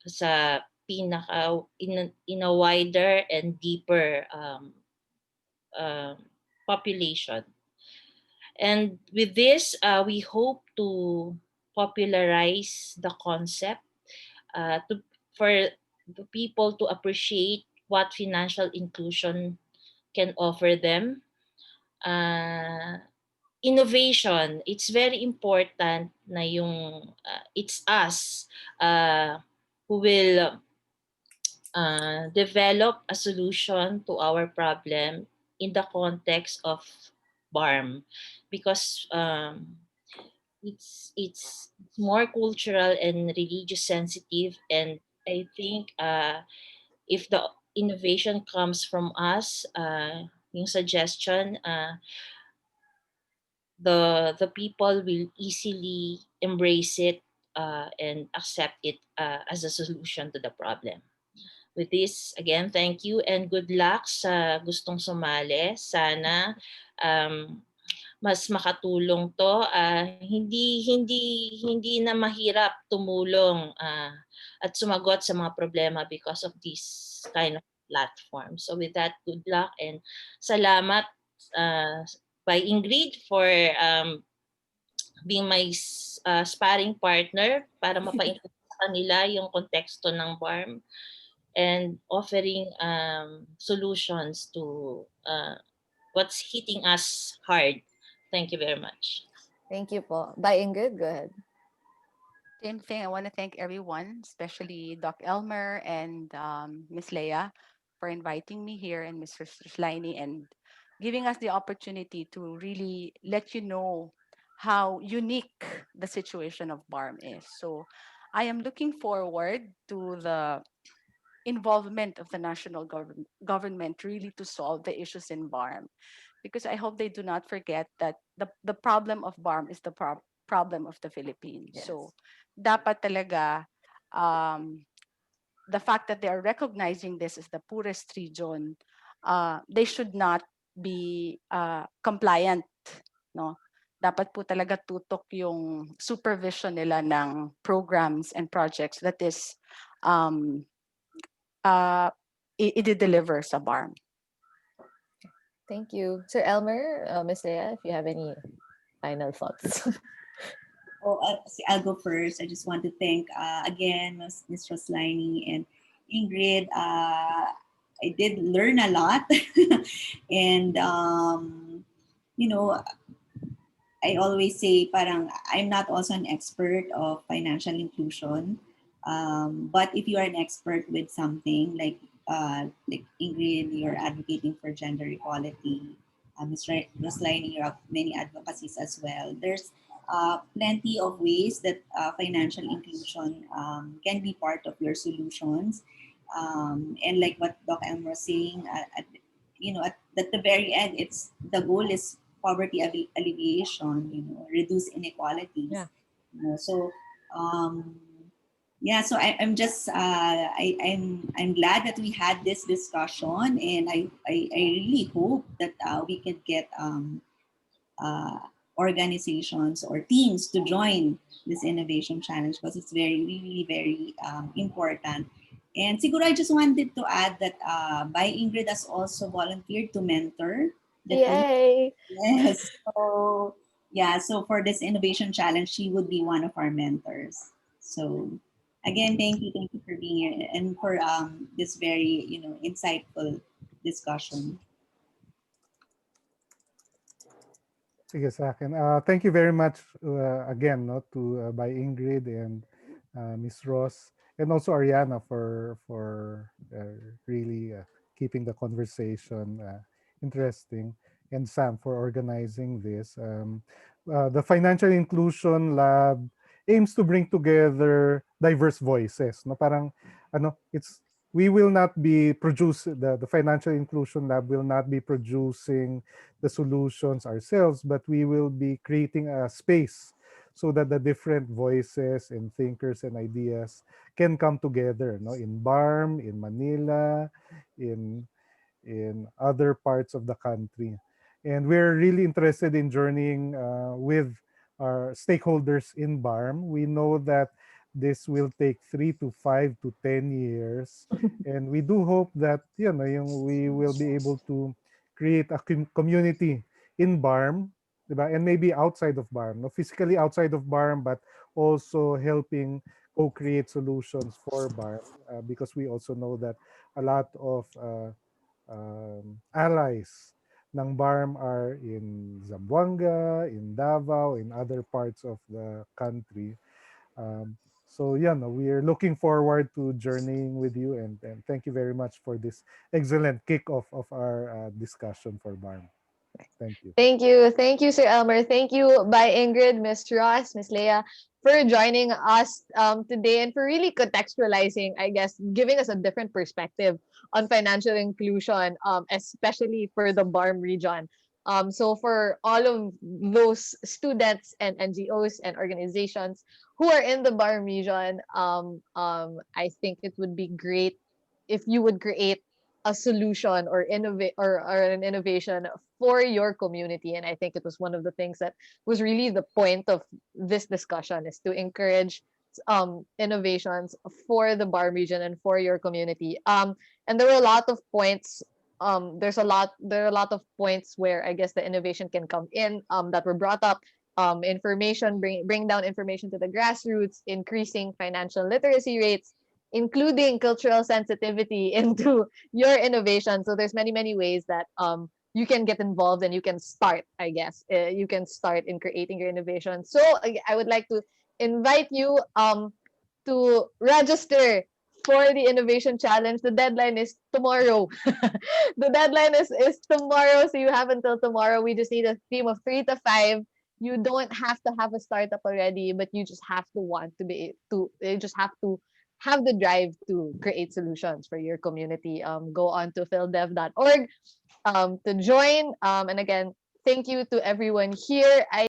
sa in a wider and deeper um, population. And with this, we hope to popularize the concept, for the people to appreciate what financial inclusion can offer them. Uh, Innovation, it's very important na yung it's us who will develop a solution to our problem in the context of BARM, because it's more cultural and religious sensitive, and I think if the innovation comes from us, yung suggestion, the people will easily embrace it and accept it as a solution to the problem. With this, again, thank you and good luck sa gustong sumali. Sana um, mas makatulong to. Hindi na mahirap tumulong at sumagot sa mga problema because of this kind of platform. So with that, good luck and salamat by Ingrid for being my sparring partner para mapaintindi sa kanila yung konteksto ng BARM and offering solutions to what's hitting us hard. Thank you very much. Thank you po. By Ingrid, go ahead. Same thing. I want to thank everyone, especially Doc Elmer and Miss Leia, for inviting me here, and Mr. Rosslaini, and giving us the opportunity to really let you know how unique the situation of BARM is. So I am looking forward to the involvement of the national government really to solve the issues in BARM, because I hope they do not forget that the problem of BARM is the problem of the Philippines. Yes. So dapat talaga the fact that they are recognizing this as the poorest region, they should not be compliant, no? Dapat po talaga tutok yung supervision nila ng programs and projects that is i-deliver sa BARM. Thank you. Sir Elmer, Ms. Leia, if you have any final thoughts. I'll go first. I just want to thank again Ms. Rosslaini and Ingrid. I did learn a lot, and you know, I always say, parang I'm not also an expert of financial inclusion, but if you are an expert with something like Ingrid, you're advocating for gender equality. Ms. Rosslaini, you have many advocacies as well. There's plenty of ways that financial inclusion can be part of your solutions. And like what Doc Elm was saying, at the very end, it's the goal is poverty alleviation, reduce inequalities. Yeah. So um, yeah, so I'm just I'm glad that we had this discussion, and I really hope that we can get uh, organizations or teams to join this innovation challenge, because it's very really very important. And siguro I just wanted to add that By Ingrid has also volunteered to mentor the team. Yay. Yes. So yeah, so for this innovation challenge, she would be one of our mentors. So again, thank you for being here and for this very insightful discussion. Sige sa akin. Thank you very much again, no, to by Ingrid and Miss Ross, and also Ariana for really keeping the conversation interesting, and Sam for organizing this. The Financial Inclusion Lab aims to bring together diverse voices. No, parang it's we will not be the Financial Inclusion Lab will not be producing the solutions ourselves, but we will be creating a space so that the different voices and thinkers and ideas can come together, no, in BARMM, in Manila, in other parts of the country. And we're really interested in journeying with our stakeholders in BARMM. We know that this will take 3 to 5 to 10 years, and we do hope that we will be able to create a community in BARMM, diba? And maybe outside of BARMM, no, physically outside of BARMM, but also helping co-create solutions for BARMM, because we also know that a lot of allies ng BARMM are in Zamboanga, in Davao, in other parts of the country. So yeah, no, we are looking forward to journeying with you, and thank you very much for this excellent kickoff of our discussion for BARMM. Thank you. Thank you, Sir Elmer. Thank you, by Ingrid, Miss Ross, Miss Leah, for joining us today and for really contextualizing, I guess, giving us a different perspective on financial inclusion, especially for the BARM region. So for all of those students and NGOs and organizations who are in the BARM region, I think it would be great if you would create a solution or or an innovation for your community. And I think it was one of the things that was really the point of this discussion, is to encourage innovations for the BARM region and for your community. And there were a lot of points. There are a lot of points where I guess the innovation can come in, that were brought up. Information, bring down information to the grassroots, increasing financial literacy rates, including cultural sensitivity into your innovation. So there's many ways that you can get involved, and you can start, I guess, you can start in creating your innovation. So I would like to invite you to register for the innovation challenge. The deadline is tomorrow. The deadline is tomorrow, so you have until tomorrow. We just need a team of 3 to 5. You don't have to have a startup already, but you just have to want to you just have to have the drive to create solutions for your community. Go on to phildev.org to join. And again, thank you to everyone here. I